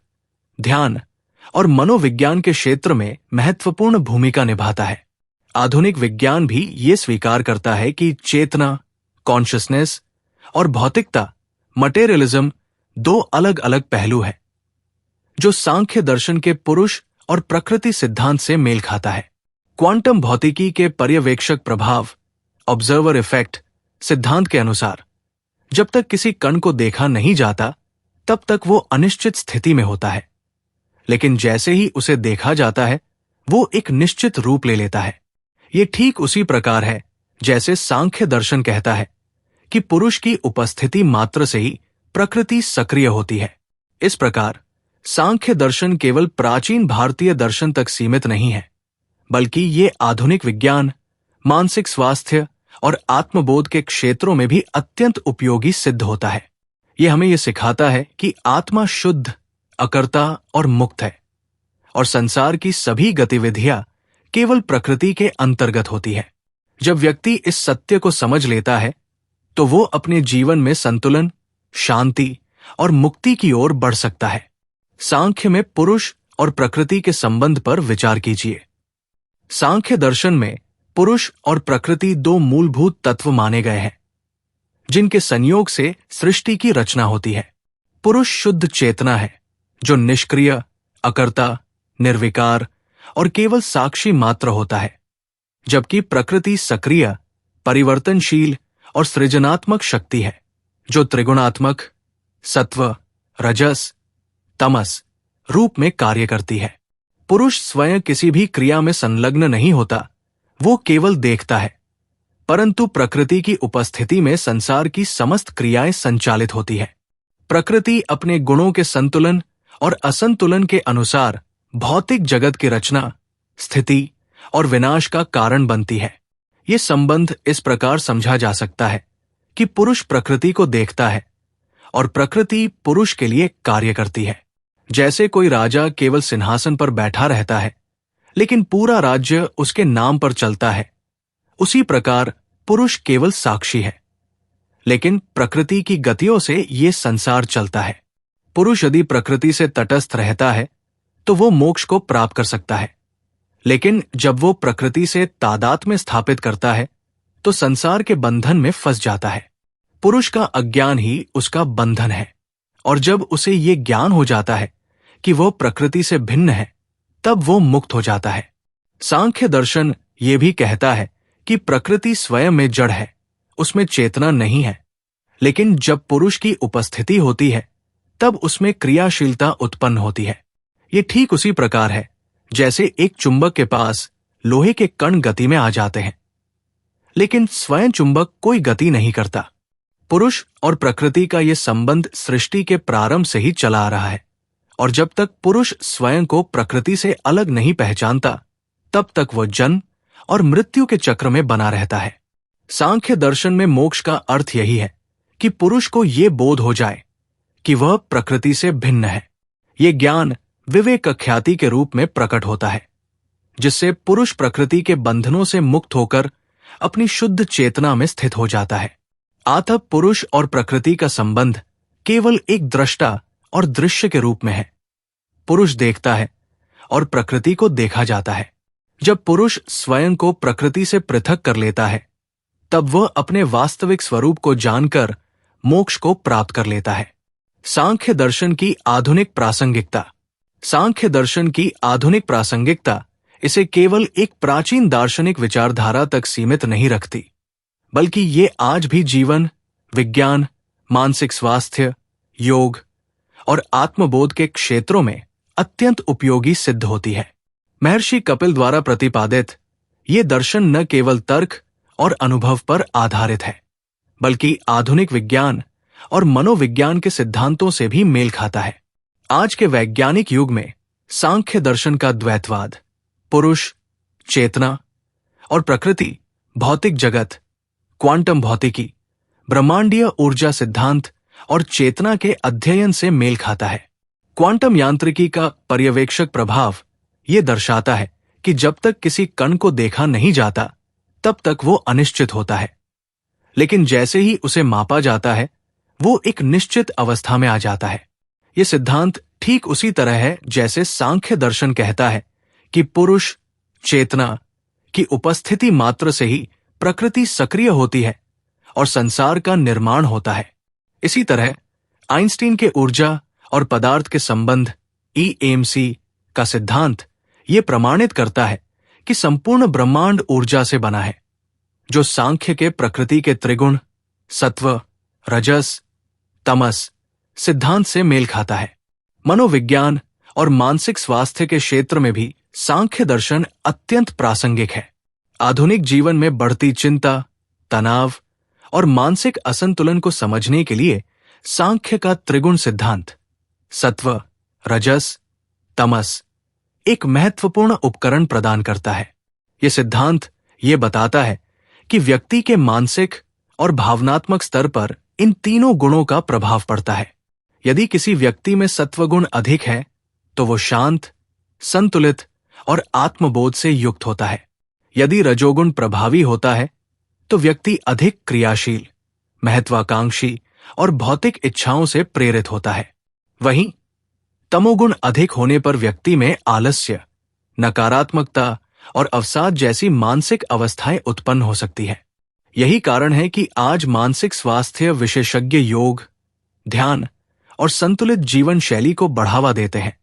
ध्यान और मनोविज्ञान के क्षेत्र में महत्वपूर्ण भूमिका निभाता है। आधुनिक विज्ञान भी ये स्वीकार करता है कि चेतना, कॉन्शियसनेस और भौतिकता, मटेरियलिज्म 2 अलग अलग पहलू है, जो सांख्य दर्शन के पुरुष और प्रकृति सिद्धांत से मेल खाता है। क्वांटम भौतिकी के पर्यवेक्षक प्रभाव, ऑब्जर्वर इफेक्ट सिद्धांत के अनुसार, जब तक किसी कण को देखा नहीं जाता, तब तक वो अनिश्चित स्थिति में होता है, लेकिन जैसे ही उसे देखा जाता है, वो एक निश्चित रूप ले लेता है। ये ठीक उसी प्रकार है जैसे सांख्य दर्शन कहता है कि पुरुष की उपस्थिति मात्र से ही प्रकृति सक्रिय होती है। इस प्रकार सांख्य दर्शन केवल प्राचीन भारतीय दर्शन तक सीमित नहीं है, बल्कि ये आधुनिक विज्ञान, मानसिक स्वास्थ्य और आत्मबोध के क्षेत्रों में भी अत्यंत उपयोगी सिद्ध होता है। ये हमें ये सिखाता है कि आत्मा शुद्ध, अकर्ता और मुक्त है, और संसार की सभी गतिविधियां केवल प्रकृति के अंतर्गत होती है। जब व्यक्ति इस सत्य को समझ लेता है, तो वो अपने जीवन में संतुलन, शांति और मुक्ति की ओर बढ़ सकता है। सांख्य में पुरुष और प्रकृति के संबंध पर विचार कीजिए। सांख्य दर्शन में पुरुष और प्रकृति 2 मूलभूत तत्व माने गए हैं, जिनके संयोग से सृष्टि की रचना होती है। पुरुष शुद्ध चेतना है, जो निष्क्रिय, अकर्ता, निर्विकार और केवल साक्षी मात्र होता है, जबकि प्रकृति सक्रिय, परिवर्तनशील और सृजनात्मक शक्ति है, जो त्रिगुणात्मक, सत्व, रजस, तमस रूप में कार्य करती है। पुरुष स्वयं किसी भी क्रिया में संलग्न नहीं होता, वो केवल देखता है, परंतु प्रकृति की उपस्थिति में संसार की समस्त क्रियाएं संचालित होती है। प्रकृति अपने गुणों के संतुलन और असंतुलन के अनुसार भौतिक जगत की रचना, स्थिति और विनाश का कारण बनती है। ये संबंध इस प्रकार समझा जा सकता है कि पुरुष प्रकृति को देखता है और प्रकृति पुरुष के लिए कार्य करती है। जैसे कोई राजा केवल सिंहासन पर बैठा रहता है, लेकिन पूरा राज्य उसके नाम पर चलता है, उसी प्रकार पुरुष केवल साक्षी है, लेकिन प्रकृति की गतियों से ये संसार चलता है। पुरुष यदि प्रकृति से तटस्थ रहता है तो वो मोक्ष को प्राप्त कर सकता है, लेकिन जब वो प्रकृति से तादात्म्य स्थापित करता है तो संसार के बंधन में फंस जाता है। पुरुष का अज्ञान ही उसका बंधन है, और जब उसे ये ज्ञान हो जाता है कि वह प्रकृति से भिन्न है, तब वो मुक्त हो जाता है। सांख्य दर्शन ये भी कहता है कि प्रकृति स्वयं में जड़ है, उसमें चेतना नहीं है, लेकिन जब पुरुष की उपस्थिति होती है तब उसमें क्रियाशीलता उत्पन्न होती है। ये ठीक उसी प्रकार है जैसे एक चुंबक के पास लोहे के कण गति में आ जाते हैं, लेकिन स्वयं चुंबक कोई गति नहीं करता। पुरुष और प्रकृति का यह संबंध सृष्टि के प्रारंभ से ही चला आ रहा है, और जब तक पुरुष स्वयं को प्रकृति से अलग नहीं पहचानता, तब तक वह जन्म और मृत्यु के चक्र में बना रहता है। सांख्य दर्शन में मोक्ष का अर्थ यही है कि पुरुष को यह बोध हो जाए कि वह प्रकृति से भिन्न है। ये ज्ञान विवेक ख्याति के रूप में प्रकट होता है, जिससे पुरुष प्रकृति के बंधनों से मुक्त होकर अपनी शुद्ध चेतना में स्थित हो जाता है। अतः पुरुष और प्रकृति का संबंध केवल एक दृष्टा और दृश्य के रूप में है। पुरुष देखता है और प्रकृति को देखा जाता है। जब पुरुष स्वयं को प्रकृति से पृथक कर लेता है, तब वह अपने वास्तविक स्वरूप को जानकर मोक्ष को प्राप्त कर लेता है। सांख्य दर्शन की आधुनिक प्रासंगिकता। सांख्य दर्शन की आधुनिक प्रासंगिकता इसे केवल एक प्राचीन दार्शनिक विचारधारा तक सीमित नहीं रखती, बल्कि ये आज भी जीवन, विज्ञान, मानसिक स्वास्थ्य, योग और आत्मबोध के क्षेत्रों में अत्यंत उपयोगी सिद्ध होती है। महर्षि कपिल द्वारा प्रतिपादित ये दर्शन न केवल तर्क और अनुभव पर आधारित है, बल्कि आधुनिक विज्ञान और मनोविज्ञान के सिद्धांतों से भी मेल खाता है। आज के वैज्ञानिक युग में सांख्य दर्शन का द्वैतवाद, पुरुष, चेतना और प्रकृति, भौतिक जगत, क्वांटम भौतिकी, ब्रह्मांडीय ऊर्जा सिद्धांत और चेतना के अध्ययन से मेल खाता है। क्वांटम यांत्रिकी का पर्यवेक्षक प्रभाव ये दर्शाता है कि जब तक किसी कण को देखा नहीं जाता, तब तक वो अनिश्चित होता है, लेकिन जैसे ही उसे मापा जाता है, वो एक निश्चित अवस्था में आ जाता है। ये सिद्धांत ठीक उसी तरह है जैसे सांख्य दर्शन कहता है कि पुरुष, चेतना की उपस्थिति मात्र से ही प्रकृति सक्रिय होती है और संसार का निर्माण होता है। इसी तरह आइंस्टीन के ऊर्जा और पदार्थ के संबंध EMC का सिद्धांत ये प्रमाणित करता है कि संपूर्ण ब्रह्मांड ऊर्जा से बना है, जो सांख्य के प्रकृति के त्रिगुण, सत्व, रजस, तमस सिद्धांत से मेल खाता है। मनोविज्ञान और मानसिक स्वास्थ्य के क्षेत्र में भी सांख्य दर्शन अत्यंत प्रासंगिक है। आधुनिक जीवन में बढ़ती चिंता, तनाव और मानसिक असंतुलन को समझने के लिए सांख्य का त्रिगुण सिद्धांत, सत्व, रजस, तमस एक महत्वपूर्ण उपकरण प्रदान करता है। यह सिद्धांत ये बताता है कि व्यक्ति के मानसिक और भावनात्मक स्तर पर इन तीनों गुणों का प्रभाव पड़ता है। यदि किसी व्यक्ति में सत्वगुण अधिक है तो वो शांत, संतुलित और आत्मबोध से युक्त होता है। यदि रजोगुण प्रभावी होता है तो व्यक्ति अधिक क्रियाशील, महत्वाकांक्षी और भौतिक इच्छाओं से प्रेरित होता है। वहीं तमोगुण अधिक होने पर व्यक्ति में आलस्य, नकारात्मकता और अवसाद जैसी मानसिक अवस्थाएं उत्पन्न हो सकती है। यही कारण है कि आज मानसिक स्वास्थ्य विशेषज्ञ योग, ध्यान और संतुलित जीवन शैली को बढ़ावा देते हैं,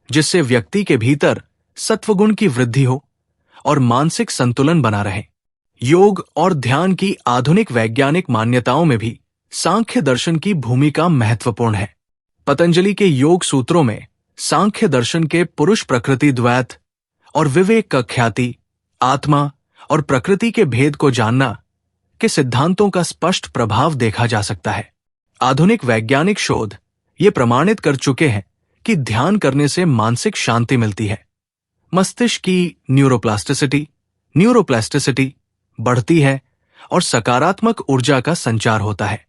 जिससे व्यक्ति के भीतर सत्वगुण की वृद्धि हो और मानसिक संतुलन बना रहे। योग और ध्यान की आधुनिक वैज्ञानिक मान्यताओं में भी सांख्य दर्शन की भूमिका महत्वपूर्ण है। पतंजलि के योग सूत्रों में सांख्य दर्शन के पुरुष प्रकृति द्वैत और विवेक का ख्याति, आत्मा और प्रकृति के भेद को जानना के सिद्धांतों का स्पष्ट प्रभाव देखा जा सकता है। आधुनिक वैज्ञानिक शोध ये प्रमाणित कर चुके हैं कि ध्यान करने से मानसिक शांति मिलती है, मस्तिष्क की न्यूरोप्लास्टिसिटी बढ़ती है और सकारात्मक ऊर्जा का संचार होता है।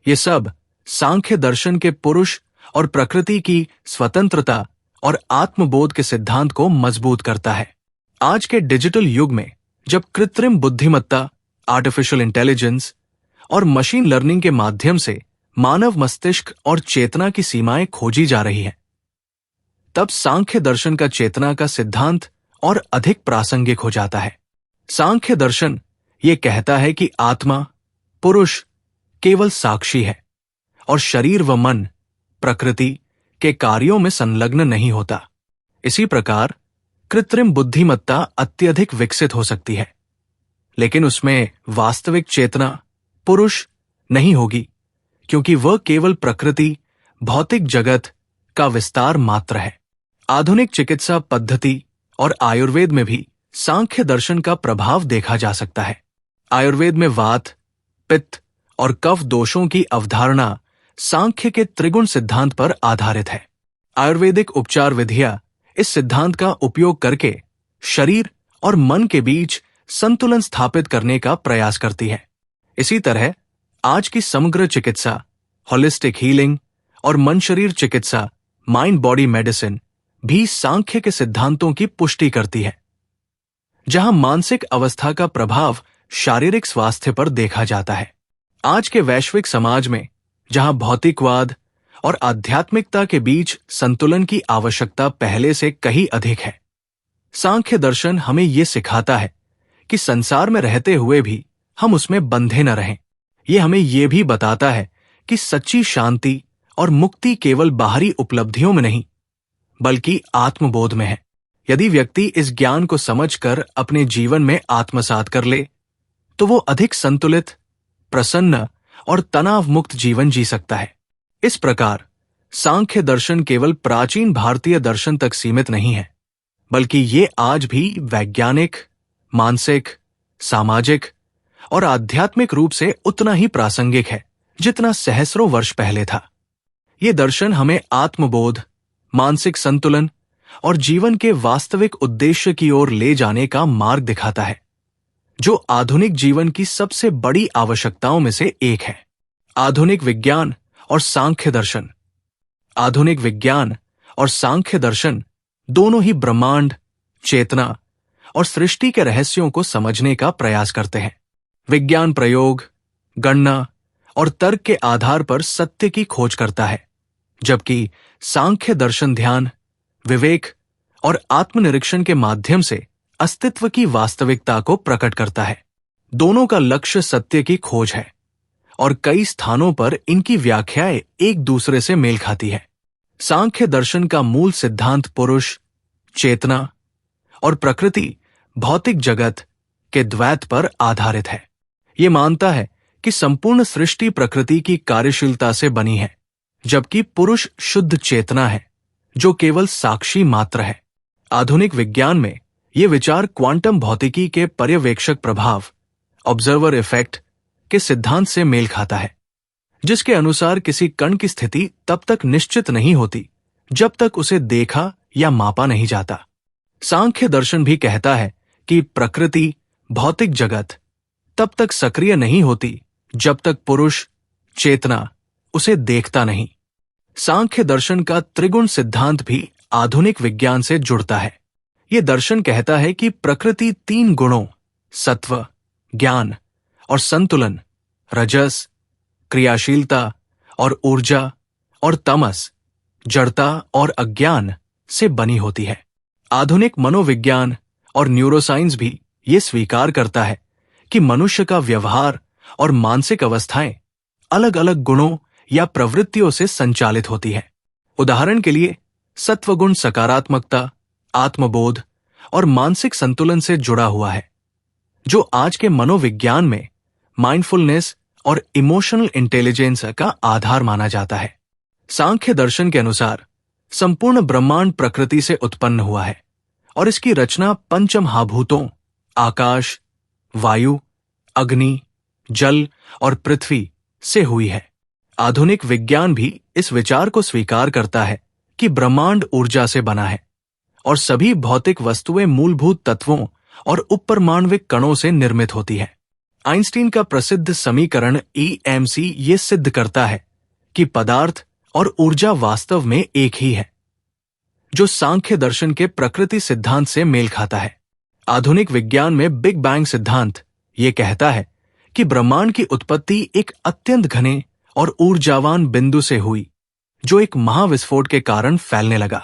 ये सब सांख्य दर्शन के पुरुष और प्रकृति की स्वतंत्रता और आत्मबोध के सिद्धांत को मजबूत करता है। आज के डिजिटल युग में जब कृत्रिम बुद्धिमत्ता, आर्टिफिशियल इंटेलिजेंस और मशीन लर्निंग के माध्यम से मानव मस्तिष्क और चेतना की सीमाएं खोजी जा रही हैं, तब सांख्य दर्शन का चेतना का सिद्धांत और अधिक प्रासंगिक हो जाता है। सांख्य दर्शन ये कहता है कि आत्मा, पुरुष केवल साक्षी है और शरीर व मन प्रकृति के कार्यों में संलग्न नहीं होता। इसी प्रकार कृत्रिम बुद्धिमत्ता अत्यधिक विकसित हो सकती है, लेकिन उसमें वास्तविक चेतना, पुरुष नहीं होगी, क्योंकि वह केवल प्रकृति, भौतिक जगत का विस्तार मात्र है। आधुनिक चिकित्सा पद्धति और आयुर्वेद में भी सांख्य दर्शन का प्रभाव देखा जा सकता है। आयुर्वेद में वात, पित्त और कफ दोषों की अवधारणा सांख्य के त्रिगुण सिद्धांत पर आधारित है। आयुर्वेदिक उपचार विधियां इस सिद्धांत का उपयोग करके शरीर और मन के बीच संतुलन स्थापित करने का प्रयास करती है। इसी तरह आज की समग्र चिकित्सा, होलिस्टिक हीलिंग और मन शरीर चिकित्सा, माइंड बॉडी मेडिसिन भी सांख्य के सिद्धांतों की पुष्टि करती है, जहां मानसिक अवस्था का प्रभाव शारीरिक स्वास्थ्य पर देखा जाता है। आज के वैश्विक समाज में जहां भौतिकवाद और आध्यात्मिकता के बीच संतुलन की आवश्यकता पहले से कहीं अधिक है, सांख्य दर्शन हमें यह सिखाता है कि संसार में रहते हुए भी हम उसमें बंधे न रहें। यह हमें यह भी बताता है कि सच्ची शांति और मुक्ति केवल बाहरी उपलब्धियों में नहीं, बल्कि आत्मबोध में है। यदि व्यक्ति इस ज्ञान को समझकर अपने जीवन में आत्मसात कर ले, तो वो अधिक संतुलित, प्रसन्न और तनाव मुक्त जीवन जी सकता है। इस प्रकार सांख्य दर्शन केवल प्राचीन भारतीय दर्शन तक सीमित नहीं है, बल्कि ये आज भी वैज्ञानिक, मानसिक, सामाजिक और आध्यात्मिक रूप से उतना ही प्रासंगिक है जितना सहस्रों वर्ष पहले था। ये दर्शन हमें आत्मबोध, मानसिक संतुलन और जीवन के वास्तविक उद्देश्य की ओर ले जाने का मार्ग दिखाता है, जो आधुनिक जीवन की सबसे बड़ी आवश्यकताओं में से एक है। आधुनिक विज्ञान और सांख्य दर्शन। आधुनिक विज्ञान और सांख्य दर्शन दोनों ही ब्रह्मांड, चेतना और सृष्टि के रहस्यों को समझने का प्रयास करते हैं। विज्ञान प्रयोग, गणना और तर्क के आधार पर सत्य की खोज करता है, जबकि सांख्य दर्शन ध्यान, विवेक और आत्मनिरीक्षण के माध्यम से अस्तित्व की वास्तविकता को प्रकट करता है। दोनों का लक्ष्य सत्य की खोज है और कई स्थानों पर इनकी व्याख्याएं एक दूसरे से मेल खाती है। सांख्य दर्शन का मूल सिद्धांत पुरुष, चेतना और प्रकृति, भौतिक जगत के द्वैत पर आधारित है। ये मानता है कि संपूर्ण सृष्टि प्रकृति की कार्यशीलता से बनी है, जबकि पुरुष शुद्ध चेतना है जो केवल साक्षी मात्र है। आधुनिक विज्ञान में ये विचार क्वांटम भौतिकी के पर्यवेक्षक प्रभाव, ऑब्जर्वर इफेक्ट के सिद्धांत से मेल खाता है, जिसके अनुसार किसी कण की स्थिति तब तक निश्चित नहीं होती जब तक उसे देखा या मापा नहीं जाता। सांख्य दर्शन भी कहता है कि प्रकृति, भौतिक जगत तब तक सक्रिय नहीं होती जब तक पुरुष, चेतना उसे देखता नहीं। सांख्य दर्शन का त्रिगुण सिद्धांत भी आधुनिक विज्ञान से जुड़ता है। यह दर्शन कहता है कि प्रकृति तीन गुणों, सत्व, ज्ञान और संतुलन, रजस, क्रियाशीलता और ऊर्जा, और तमस, जड़ता और अज्ञान से बनी होती है। आधुनिक मनोविज्ञान और न्यूरोसाइंस भी ये स्वीकार करता है कि मनुष्य का व्यवहार और मानसिक अवस्थाएं अलग अलग गुणों या प्रवृत्तियों से संचालित होती है। उदाहरण के लिए सत्वगुण सकारात्मकता, आत्मबोध और मानसिक संतुलन से जुड़ा हुआ है, जो आज के मनोविज्ञान में माइंडफुलनेस और इमोशनल इंटेलिजेंस का आधार माना जाता है। सांख्य दर्शन के अनुसार संपूर्ण ब्रह्मांड प्रकृति से उत्पन्न हुआ है और इसकी रचना पंच महाभूतों आकाश, वायु, अग्नि, जल और पृथ्वी से हुई है। आधुनिक विज्ञान भी इस विचार को स्वीकार करता है कि ब्रह्मांड ऊर्जा से बना है और सभी भौतिक वस्तुएं मूलभूत तत्वों और उपपरमाण्विक कणों से निर्मित होती है। आइंस्टीन का प्रसिद्ध समीकरण EMC ये सिद्ध करता है कि पदार्थ और ऊर्जा वास्तव में एक ही है, जो सांख्य दर्शन के प्रकृति सिद्धांत से मेल खाता है। आधुनिक विज्ञान में बिग बैंग सिद्धांत ये कहता है कि ब्रह्मांड की उत्पत्ति एक अत्यंत घने और ऊर्जावान बिंदु से हुई, जो एक महाविस्फोट के कारण फैलने लगा।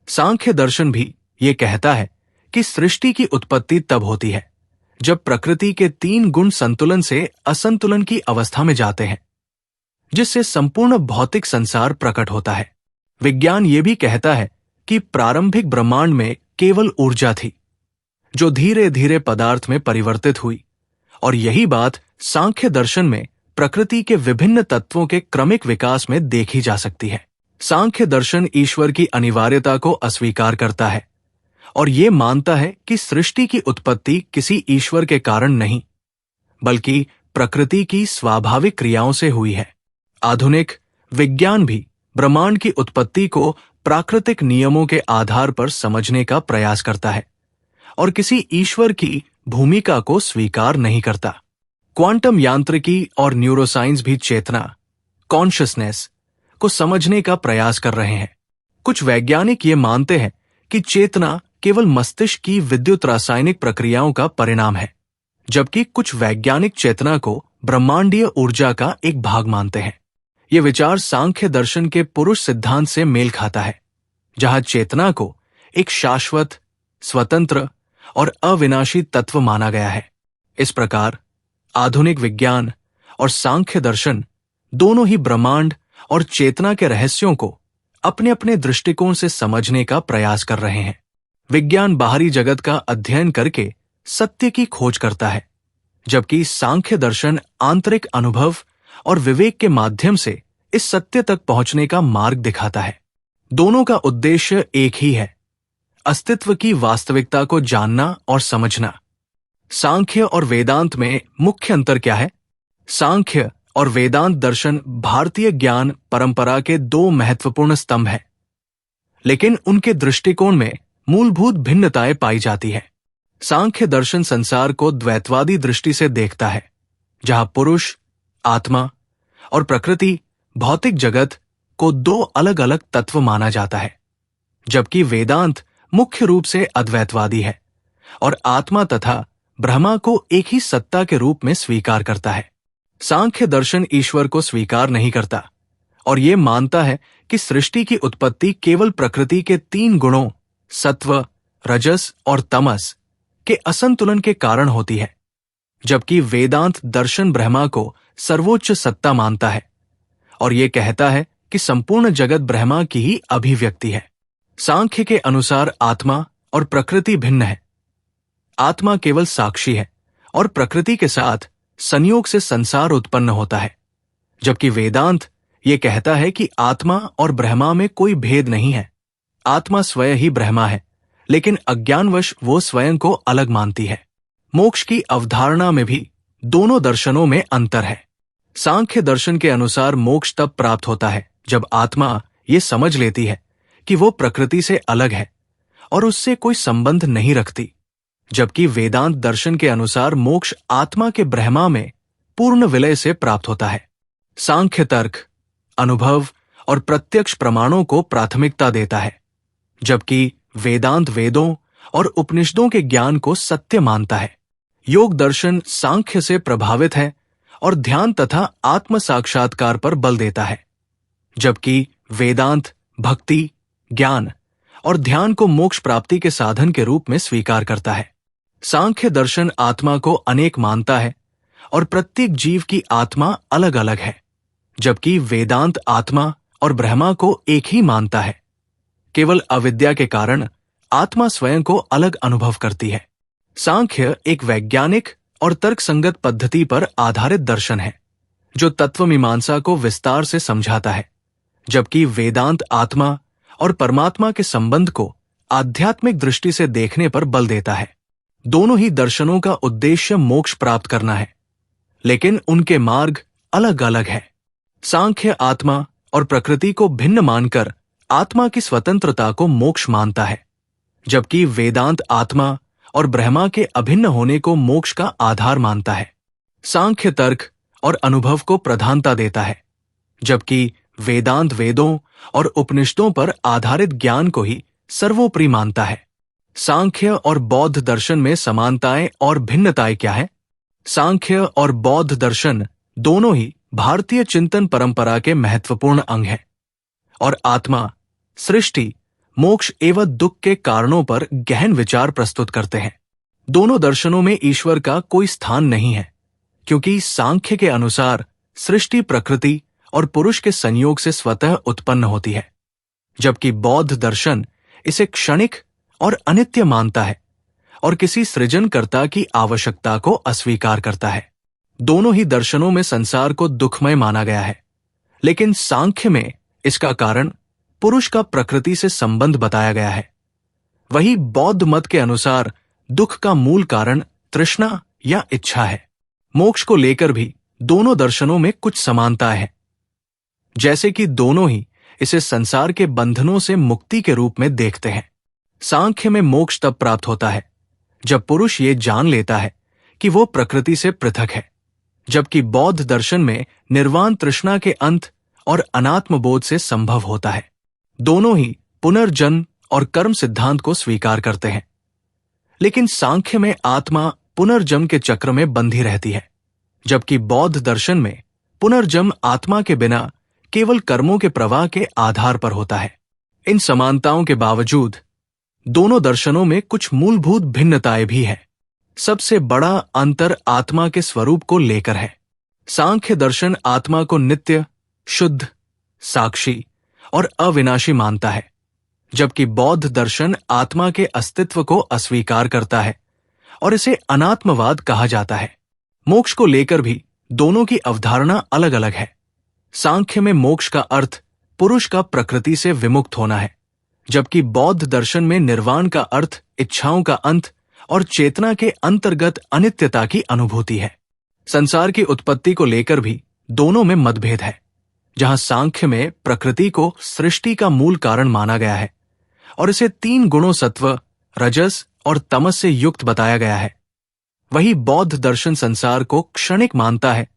सांख्य दर्शन भी ये कहता है कि सृष्टि की उत्पत्ति तब होती है जब प्रकृति के 3 गुण संतुलन से असंतुलन की अवस्था में जाते हैं, जिससे संपूर्ण भौतिक संसार प्रकट होता है। विज्ञान ये भी कहता है कि प्रारंभिक ब्रह्मांड में केवल ऊर्जा थी, जो धीरे धीरे पदार्थ में परिवर्तित हुई, और यही बात सांख्य दर्शन में प्रकृति के विभिन्न तत्वों के क्रमिक विकास में देखी जा सकती है। सांख्य दर्शन ईश्वर की अनिवार्यता को अस्वीकार करता है और ये मानता है कि सृष्टि की उत्पत्ति किसी ईश्वर के कारण नहीं, बल्कि प्रकृति की स्वाभाविक क्रियाओं से हुई है। आधुनिक विज्ञान भी ब्रह्मांड की उत्पत्ति को प्राकृतिक नियमों के आधार पर समझने का प्रयास करता है और किसी ईश्वर की भूमिका को स्वीकार नहीं करता। क्वांटम यांत्रिकी और न्यूरोसाइंस भी चेतना, कॉन्शियसनेस को समझने का प्रयास कर रहे हैं। कुछ वैज्ञानिक ये मानते हैं कि चेतना केवल मस्तिष्क की विद्युत रासायनिक प्रक्रियाओं का परिणाम है, जबकि कुछ वैज्ञानिक चेतना को ब्रह्मांडीय ऊर्जा का एक भाग मानते हैं। ये विचार सांख्य दर्शन के पुरुष सिद्धांत से मेल खाता है, जहां चेतना को एक शाश्वत, स्वतंत्र और अविनाशी तत्व माना गया है। इस प्रकार आधुनिक विज्ञान और सांख्य दर्शन दोनों ही ब्रह्मांड और चेतना के रहस्यों को अपने अपने दृष्टिकोण से समझने का प्रयास कर रहे हैं। विज्ञान बाहरी जगत का अध्ययन करके सत्य की खोज करता है, जबकि सांख्य दर्शन आंतरिक अनुभव और विवेक के माध्यम से इस सत्य तक पहुंचने का मार्ग दिखाता है। दोनों का उद्देश्य एक ही है, अस्तित्व की वास्तविकता को जानना और समझना। सांख्य और वेदांत में मुख्य अंतर क्या है? सांख्य और वेदांत दर्शन भारतीय ज्ञान परंपरा के 2 महत्वपूर्ण स्तंभ हैं, लेकिन उनके दृष्टिकोण में मूलभूत भिन्नताएं पाई जाती है। सांख्य दर्शन संसार को द्वैतवादी दृष्टि से देखता है, जहां पुरुष, आत्मा और प्रकृति, भौतिक जगत को 2 अलग अलग तत्व माना जाता है, जबकि वेदांत मुख्य रूप से अद्वैतवादी है और आत्मा तथा ब्रह्मा को एक ही सत्ता के रूप में स्वीकार करता है। सांख्य दर्शन ईश्वर को स्वीकार नहीं करता और ये मानता है कि सृष्टि की उत्पत्ति केवल प्रकृति के 3 गुणों, सत्व, रजस और तमस के असंतुलन के कारण होती है, जबकि वेदांत दर्शन ब्रह्मा को सर्वोच्च सत्ता मानता है और ये कहता है कि संपूर्ण जगत ब्रह्मा की ही अभिव्यक्ति है। सांख्य के अनुसार आत्मा और प्रकृति भिन्न है। आत्मा केवल साक्षी है और प्रकृति के साथ संयोग से संसार उत्पन्न होता है, जबकि वेदांत ये कहता है कि आत्मा और ब्रह्मा में कोई भेद नहीं है। आत्मा स्वयं ही ब्रह्मा है, लेकिन अज्ञानवश वो स्वयं को अलग मानती है। मोक्ष की अवधारणा में भी दोनों दर्शनों में अंतर है। सांख्य दर्शन के अनुसार मोक्ष तब प्राप्त होता है जब आत्मा ये समझ लेती है कि वो प्रकृति से अलग है और उससे कोई संबंध नहीं रखती, जबकि वेदांत दर्शन के अनुसार मोक्ष आत्मा के ब्रह्मा में पूर्ण विलय से प्राप्त होता है। सांख्य तर्क, अनुभव और प्रत्यक्ष प्रमाणों को प्राथमिकता देता है, जबकि वेदांत वेदों और उपनिषदों के ज्ञान को सत्य मानता है। योग दर्शन सांख्य से प्रभावित है और ध्यान तथा आत्म साक्षात्कार पर बल देता है, जबकि वेदांत भक्ति, ज्ञान और ध्यान को मोक्ष प्राप्ति के साधन के रूप में स्वीकार करता है। सांख्य दर्शन आत्मा को अनेक मानता है और प्रत्येक जीव की आत्मा अलग अलग है, जबकि वेदांत आत्मा और ब्रह्मा को एक ही मानता है। केवल अविद्या के कारण आत्मा स्वयं को अलग अनुभव करती है। सांख्य एक वैज्ञानिक और तर्कसंगत पद्धति पर आधारित दर्शन है, जो तत्वमीमांसा को विस्तार से समझाता है, जबकि वेदांत आत्मा और परमात्मा के संबंध को आध्यात्मिक दृष्टि से देखने पर बल देता है। दोनों ही दर्शनों का उद्देश्य मोक्ष प्राप्त करना है, लेकिन उनके मार्ग अलग अलग है। सांख्य आत्मा और प्रकृति को भिन्न मानकर आत्मा की स्वतंत्रता को मोक्ष मानता है, जबकि वेदांत आत्मा और ब्रह्मा के अभिन्न होने को मोक्ष का आधार मानता है। सांख्य तर्क और अनुभव को प्रधानता देता है, जबकि वेदांत वेदों और उपनिषदों पर आधारित ज्ञान को ही सर्वोपरि मानता है। सांख्य और बौद्ध दर्शन में समानताएं और भिन्नताएं क्या है? सांख्य और बौद्ध दर्शन दोनों ही भारतीय चिंतन परंपरा के महत्वपूर्ण अंग हैं और आत्मा, सृष्टि, मोक्ष एवं दुख के कारणों पर गहन विचार प्रस्तुत करते हैं। दोनों दर्शनों में ईश्वर का कोई स्थान नहीं है, क्योंकि सांख्य के अनुसार सृष्टि प्रकृति और पुरुष के संयोग से स्वतः उत्पन्न होती है, जबकि बौद्ध दर्शन इसे क्षणिक और अनित्य मानता है और किसी सृजनकर्ता की आवश्यकता को अस्वीकार करता है। दोनों ही दर्शनों में संसार को दुखमय माना गया है, लेकिन सांख्य में इसका कारण पुरुष का प्रकृति से संबंध बताया गया है। वही बौद्ध मत के अनुसार दुख का मूल कारण तृष्णा या इच्छा है। मोक्ष को लेकर भी दोनों दर्शनों में कुछ समानता है, जैसे कि दोनों ही इसे संसार के बंधनों से मुक्ति के रूप में देखते हैं। सांख्य में मोक्ष तब प्राप्त होता है जब पुरुष ये जान लेता है कि वो प्रकृति से पृथक है, जबकि बौद्ध दर्शन में निर्वाण तृष्णा के अंत और अनात्मबोध से संभव होता है। दोनों ही पुनर्जन्म और कर्म सिद्धांत को स्वीकार करते हैं, लेकिन सांख्य में आत्मा पुनर्जन्म के चक्र में बंधी रहती है, जबकि बौद्ध दर्शन में पुनर्जन्म आत्मा के बिना केवल कर्मों के प्रवाह के आधार पर होता है। इन समानताओं के बावजूद दोनों दर्शनों में कुछ मूलभूत भिन्नताएं भी हैं। सबसे बड़ा अंतर आत्मा के स्वरूप को लेकर है। सांख्य दर्शन आत्मा को नित्य, शुद्ध, साक्षी और अविनाशी मानता है, जबकि बौद्ध दर्शन आत्मा के अस्तित्व को अस्वीकार करता है और इसे अनात्मवाद कहा जाता है। मोक्ष को लेकर भी दोनों की अवधारणा अलग अलग है। सांख्य में मोक्ष का अर्थ पुरुष का प्रकृति से विमुक्त होना है, जबकि बौद्ध दर्शन में निर्वाण का अर्थ इच्छाओं का अंत और चेतना के अंतर्गत अनित्यता की अनुभूति है। संसार की उत्पत्ति को लेकर भी दोनों में मतभेद है। जहां सांख्य में प्रकृति को सृष्टि का मूल कारण माना गया है और इसे 3 गुणों सत्व, रजस और तमस से युक्त बताया गया है, वही बौद्ध दर्शन संसार को क्षणिक मानता है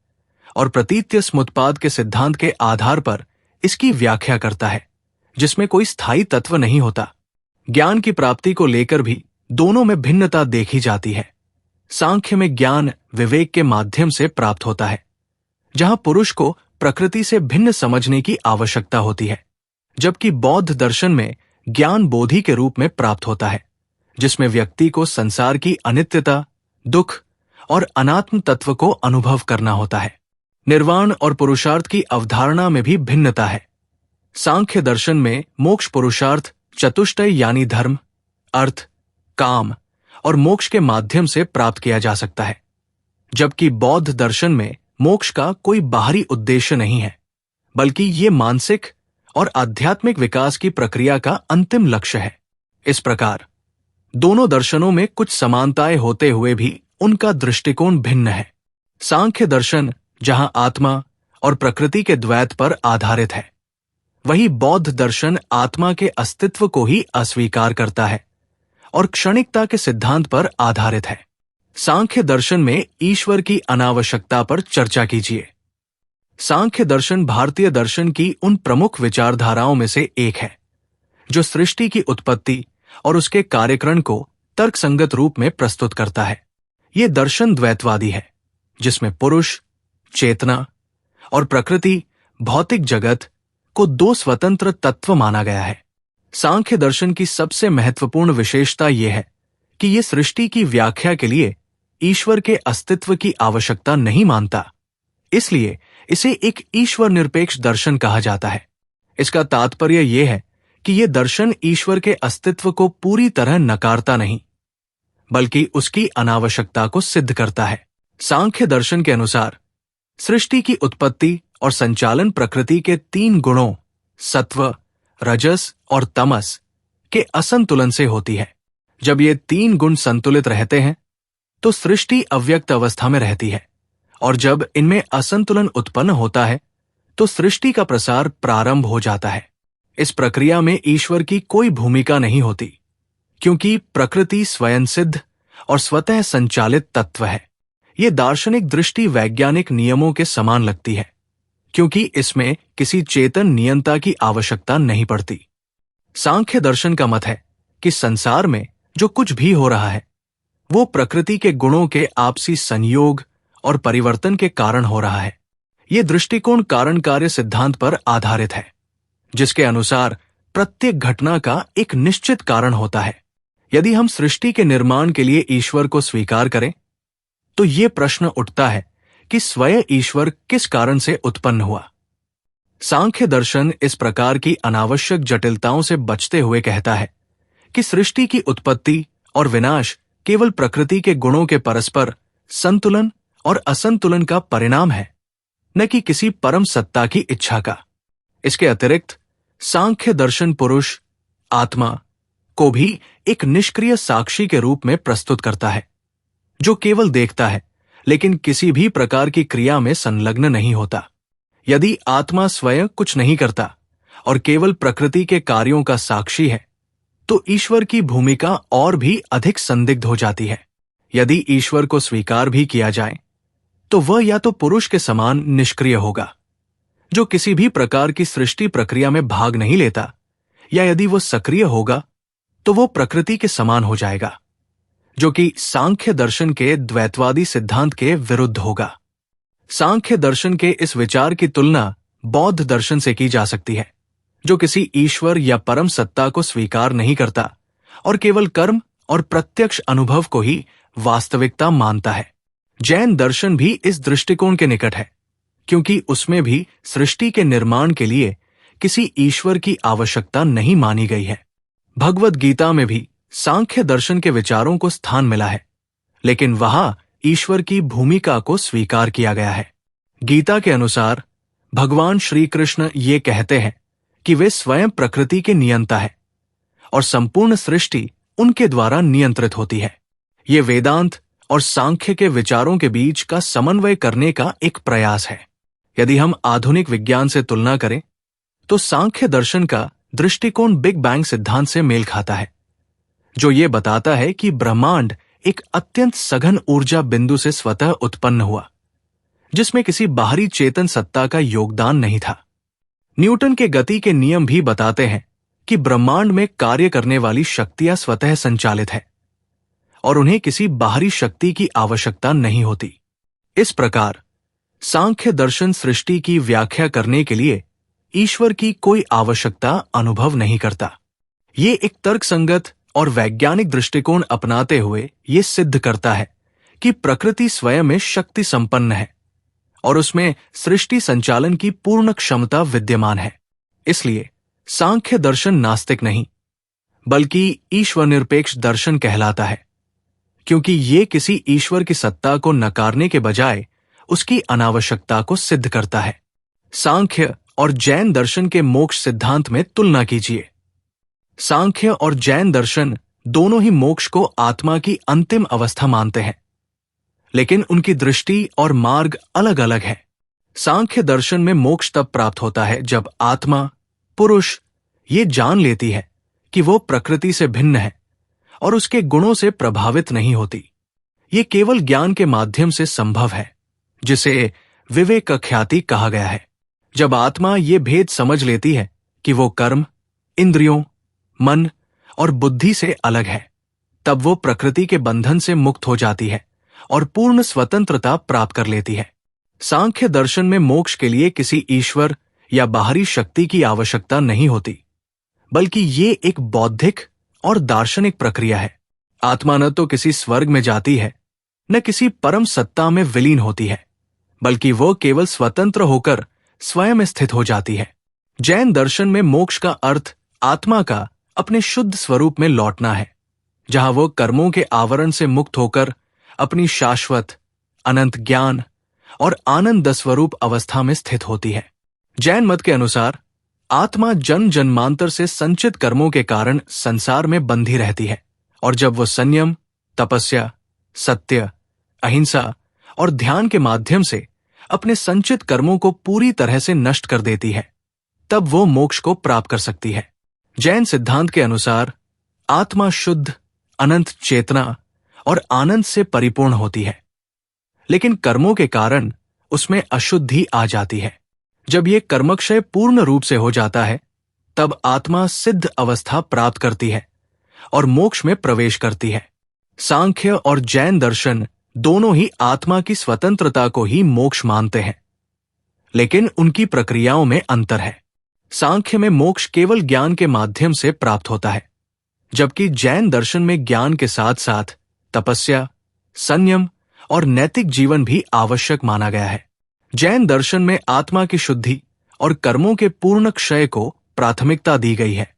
और प्रतीत्य समुत्पाद के सिद्धांत के आधार पर इसकी व्याख्या करता है, जिसमें कोई स्थायी तत्व नहीं होता। ज्ञान की प्राप्ति को लेकर भी दोनों में भिन्नता देखी जाती है। सांख्य में ज्ञान विवेक के माध्यम से प्राप्त होता है, जहां पुरुष को प्रकृति से भिन्न समझने की आवश्यकता होती है, जबकि बौद्ध दर्शन में ज्ञान बोधि के रूप में प्राप्त होता है, जिसमें व्यक्ति को संसार की अनित्यता, दुख और अनात्म तत्व को अनुभव करना होता है। निर्वाण और पुरुषार्थ की अवधारणा में भी भिन्नता है। सांख्य दर्शन में मोक्ष पुरुषार्थ चतुष्टय यानी धर्म, अर्थ, काम और मोक्ष के माध्यम से प्राप्त किया जा सकता है, जबकि बौद्ध दर्शन में मोक्ष का कोई बाहरी उद्देश्य नहीं है, बल्कि ये मानसिक और आध्यात्मिक विकास की प्रक्रिया का अंतिम लक्ष्य है। इस प्रकार दोनों दर्शनों में कुछ समानताएं होते हुए भी उनका दृष्टिकोण भिन्न है। सांख्य दर्शन जहां आत्मा और प्रकृति के द्वैत पर आधारित है, वही बौद्ध दर्शन आत्मा के अस्तित्व को ही अस्वीकार करता है और क्षणिकता के सिद्धांत पर आधारित है। सांख्य दर्शन में ईश्वर की अनावश्यकता पर चर्चा कीजिए। सांख्य दर्शन भारतीय दर्शन की उन प्रमुख विचारधाराओं में से एक है, जो सृष्टि की उत्पत्ति और उसके कार्यक्रम को तर्कसंगत रूप में प्रस्तुत करता है। ये दर्शन द्वैतवादी है, जिसमें पुरुष, चेतना और प्रकृति, भौतिक जगत को 2 स्वतंत्र तत्व माना गया है। सांख्य दर्शन की सबसे महत्वपूर्ण विशेषता यह है कि यह सृष्टि की व्याख्या के लिए ईश्वर के अस्तित्व की आवश्यकता नहीं मानता, इसलिए इसे एक ईश्वर निरपेक्ष दर्शन कहा जाता है। इसका तात्पर्य यह है कि यह दर्शन ईश्वर के अस्तित्व को पूरी तरह नकारता नहीं, बल्कि उसकी अनावश्यकता को सिद्ध करता है। सांख्य दर्शन के अनुसार सृष्टि की उत्पत्ति और संचालन प्रकृति के 3 गुणों सत्व, रजस और तमस के असंतुलन से होती है। जब ये 3 गुण संतुलित रहते हैं तो सृष्टि अव्यक्त अवस्था में रहती है, और जब इनमें असंतुलन उत्पन्न होता है तो सृष्टि का प्रसार प्रारंभ हो जाता है। इस प्रक्रिया में ईश्वर की कोई भूमिका नहीं होती, क्योंकि प्रकृति स्वयं सिद्ध और स्वतः संचालित तत्व है। ये दार्शनिक दृष्टि वैज्ञानिक नियमों के समान लगती है, क्योंकि इसमें किसी चेतन नियंता की आवश्यकता नहीं पड़ती। सांख्य दर्शन का मत है कि संसार में जो कुछ भी हो रहा है वो प्रकृति के गुणों के आपसी संयोग और परिवर्तन के कारण हो रहा है। ये दृष्टिकोण कारण कार्य सिद्धांत पर आधारित है, जिसके अनुसार प्रत्येक घटना का एक निश्चित कारण होता है। यदि हम सृष्टि के निर्माण के लिए ईश्वर को स्वीकार करें तो ये प्रश्न उठता है कि स्वयं ईश्वर किस कारण से उत्पन्न हुआ। सांख्य दर्शन इस प्रकार की अनावश्यक जटिलताओं से बचते हुए कहता है कि सृष्टि की उत्पत्ति और विनाश केवल प्रकृति के गुणों के परस्पर संतुलन और असंतुलन का परिणाम है, न कि किसी परम सत्ता की इच्छा का। इसके अतिरिक्त सांख्य दर्शन पुरुष आत्मा को भी एक निष्क्रिय साक्षी के रूप में प्रस्तुत करता है, जो केवल देखता है लेकिन किसी भी प्रकार की क्रिया में संलग्न नहीं होता। यदि आत्मा स्वयं कुछ नहीं करता और केवल प्रकृति के कार्यों का साक्षी है तो ईश्वर की भूमिका और भी अधिक संदिग्ध हो जाती है। यदि ईश्वर को स्वीकार भी किया जाए तो वह या तो पुरुष के समान निष्क्रिय होगा, जो किसी भी प्रकार की सृष्टि प्रक्रिया में भाग नहीं लेता, या यदि वह सक्रिय होगा तो वो प्रकृति के समान हो जाएगा, जो कि सांख्य दर्शन के द्वैतवादी सिद्धांत के विरुद्ध होगा। सांख्य दर्शन के इस विचार की तुलना बौद्ध दर्शन से की जा सकती है, जो किसी ईश्वर या परम सत्ता को स्वीकार नहीं करता और केवल कर्म और प्रत्यक्ष अनुभव को ही वास्तविकता मानता है। जैन दर्शन भी इस दृष्टिकोण के निकट है, क्योंकि उसमें भी सृष्टि के निर्माण के लिए किसी ईश्वर की आवश्यकता नहीं मानी गई है। भगवद गीता में भी सांख्य दर्शन के विचारों को स्थान मिला है, लेकिन वहां ईश्वर की भूमिका को स्वीकार किया गया है। गीता के अनुसार भगवान श्री कृष्ण ये कहते हैं कि वे स्वयं प्रकृति के नियंता है और संपूर्ण सृष्टि उनके द्वारा नियंत्रित होती है। ये वेदांत और सांख्य के विचारों के बीच का समन्वय करने का एक प्रयास है। यदि हम आधुनिक विज्ञान से तुलना करें तो सांख्य दर्शन का दृष्टिकोण बिग बैंग सिद्धांत से मेल खाता है, जो ये बताता है कि ब्रह्मांड एक अत्यंत सघन ऊर्जा बिंदु से स्वतः उत्पन्न हुआ, जिसमें किसी बाहरी चेतन सत्ता का योगदान नहीं था। न्यूटन के गति के नियम भी बताते हैं कि ब्रह्मांड में कार्य करने वाली शक्तियां स्वतः संचालित है और उन्हें किसी बाहरी शक्ति की आवश्यकता नहीं होती। इस प्रकार सांख्य दर्शन सृष्टि की व्याख्या करने के लिए ईश्वर की कोई आवश्यकता अनुभव नहीं करता। ये एक तर्कसंगत और वैज्ञानिक दृष्टिकोण अपनाते हुए ये सिद्ध करता है कि प्रकृति स्वयं में शक्ति संपन्न है और उसमें सृष्टि संचालन की पूर्ण क्षमता विद्यमान है। इसलिए सांख्य दर्शन नास्तिक नहीं बल्कि ईश्वर निरपेक्ष दर्शन कहलाता है, क्योंकि ये किसी ईश्वर की सत्ता को नकारने के बजाय उसकी अनावश्यकता को सिद्ध करता है। सांख्य और जैन दर्शन के मोक्ष सिद्धांत में तुलना कीजिए। सांख्य और जैन दर्शन दोनों ही मोक्ष को आत्मा की अंतिम अवस्था मानते हैं, लेकिन उनकी दृष्टि और मार्ग अलग अलग है। सांख्य दर्शन में मोक्ष तब प्राप्त होता है जब आत्मा पुरुष ये जान लेती है कि वो प्रकृति से भिन्न है और उसके गुणों से प्रभावित नहीं होती। ये केवल ज्ञान के माध्यम से संभव है, जिसे विवेक ख्याति कहा गया है। जब आत्मा ये भेद समझ लेती है कि वो कर्म, इंद्रियों, मन और बुद्धि से अलग है, तब वो प्रकृति के बंधन से मुक्त हो जाती है और पूर्ण स्वतंत्रता प्राप्त कर लेती है। सांख्य दर्शन में मोक्ष के लिए किसी ईश्वर या बाहरी शक्ति की आवश्यकता नहीं होती, बल्कि ये एक बौद्धिक और दार्शनिक प्रक्रिया है। आत्मा न तो किसी स्वर्ग में जाती है, न किसी परम सत्ता में विलीन होती है, बल्कि वो केवल स्वतंत्र होकर स्वयं स्थित हो जाती है। जैन दर्शन में मोक्ष का अर्थ आत्मा का अपने शुद्ध स्वरूप में लौटना है, जहां वो कर्मों के आवरण से मुक्त होकर अपनी शाश्वत, अनंत ज्ञान और आनंद स्वरूप अवस्था में स्थित होती है। जैन मत के अनुसार आत्मा जन्म जन्मांतर से संचित कर्मों के कारण संसार में बंधी रहती है, और जब वो संयम, तपस्या, सत्य, अहिंसा और ध्यान के माध्यम से अपने संचित कर्मों को पूरी तरह से नष्ट कर देती है, तब वो मोक्ष को प्राप्त कर सकती है। जैन सिद्धांत के अनुसार आत्मा शुद्ध, अनंत चेतना और आनंद से परिपूर्ण होती है, लेकिन कर्मों के कारण उसमें अशुद्धि आ जाती है। जब ये कर्मक्षय पूर्ण रूप से हो जाता है, तब आत्मा सिद्ध अवस्था प्राप्त करती है और मोक्ष में प्रवेश करती है। सांख्य और जैन दर्शन दोनों ही आत्मा की स्वतंत्रता को ही मोक्ष मानते हैं, लेकिन उनकी प्रक्रियाओं में अंतर है। सांख्य में मोक्ष केवल ज्ञान के माध्यम से प्राप्त होता है, जबकि जैन दर्शन में ज्ञान के साथ साथ तपस्या, संयम और नैतिक जीवन भी आवश्यक माना गया है। जैन दर्शन में आत्मा की शुद्धि और कर्मों के पूर्ण क्षय को प्राथमिकता दी गई है,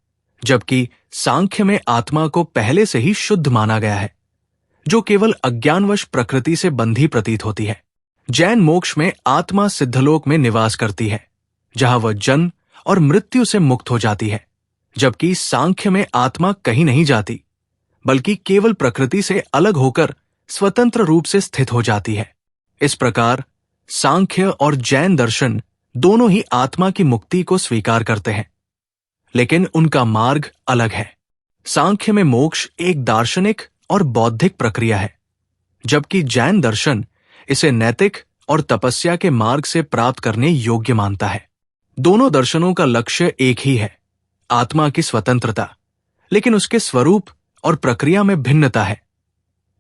जबकि सांख्य में आत्मा को पहले से ही शुद्ध माना गया है, जो केवल अज्ञानवश प्रकृति से बंधी प्रतीत होती है। जैन मोक्ष में आत्मा सिद्धलोक में निवास करती है, जहां वह जन्म और मृत्यु से मुक्त हो जाती है, जबकि सांख्य में आत्मा कहीं नहीं जाती, बल्कि केवल प्रकृति से अलग होकर स्वतंत्र रूप से स्थित हो जाती है। इस प्रकार सांख्य और जैन दर्शन दोनों ही आत्मा की मुक्ति को स्वीकार करते हैं, लेकिन उनका मार्ग अलग है। सांख्य में मोक्ष एक दार्शनिक और बौद्धिक प्रक्रिया है, जबकि जैन दर्शन इसे नैतिक और तपस्या के मार्ग से प्राप्त करने योग्य मानता है। दोनों दर्शनों का लक्ष्य एक ही है, आत्मा की स्वतंत्रता, लेकिन उसके स्वरूप और प्रक्रिया में भिन्नता है।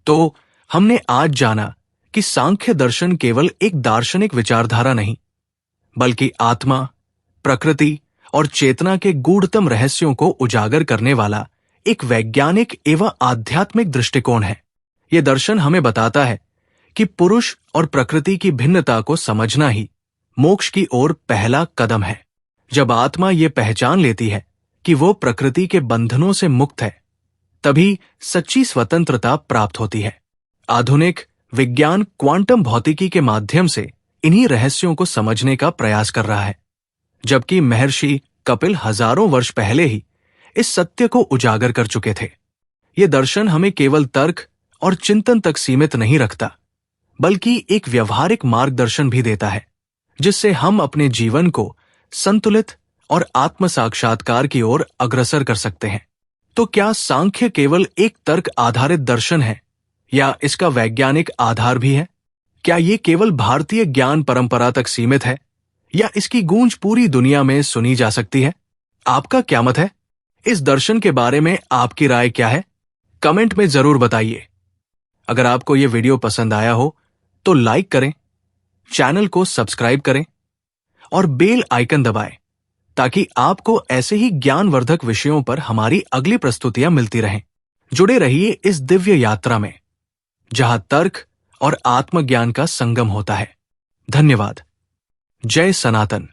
तो हमने आज जाना कि सांख्य दर्शन केवल एक दार्शनिक विचारधारा नहीं, बल्कि आत्मा, प्रकृति और चेतना के गूढ़तम रहस्यों को उजागर करने वाला एक वैज्ञानिक एवं आध्यात्मिक दृष्टिकोण है। यह दर्शन हमें बताता है कि पुरुष और प्रकृति की भिन्नता को समझना ही मोक्ष की ओर पहला कदम है। जब आत्मा ये पहचान लेती है कि वो प्रकृति के बंधनों से मुक्त है, तभी सच्ची स्वतंत्रता प्राप्त होती है। आधुनिक विज्ञान क्वांटम भौतिकी के माध्यम से इन्हीं रहस्यों को समझने का प्रयास कर रहा है, जबकि महर्षि कपिल हजारों वर्ष पहले ही इस सत्य को उजागर कर चुके थे। ये दर्शन हमें केवल तर्क और चिंतन तक सीमित नहीं रखता, बल्कि एक व्यवहारिक मार्गदर्शन भी देता है, जिससे हम अपने जीवन को संतुलित और आत्म साक्षात्कार की ओर अग्रसर कर सकते हैं। तो क्या सांख्य केवल एक तर्क आधारित दर्शन है, या इसका वैज्ञानिक आधार भी है? क्या ये केवल भारतीय ज्ञान परंपरा तक सीमित है, या इसकी गूंज पूरी दुनिया में सुनी जा सकती है? आपका क्या मत है? इस दर्शन के बारे में आपकी राय क्या है? कमेंट में जरूर बताइए। अगर आपको यह वीडियो पसंद आया हो तो लाइक करें, चैनल को सब्सक्राइब करें और बेल आइकन दबाएं, ताकि आपको ऐसे ही ज्ञानवर्धक विषयों पर हमारी अगली प्रस्तुतियां मिलती रहें। जुड़े रहिए इस दिव्य यात्रा में, जहां तर्क और आत्मज्ञान का संगम होता है। धन्यवाद। जय सनातन।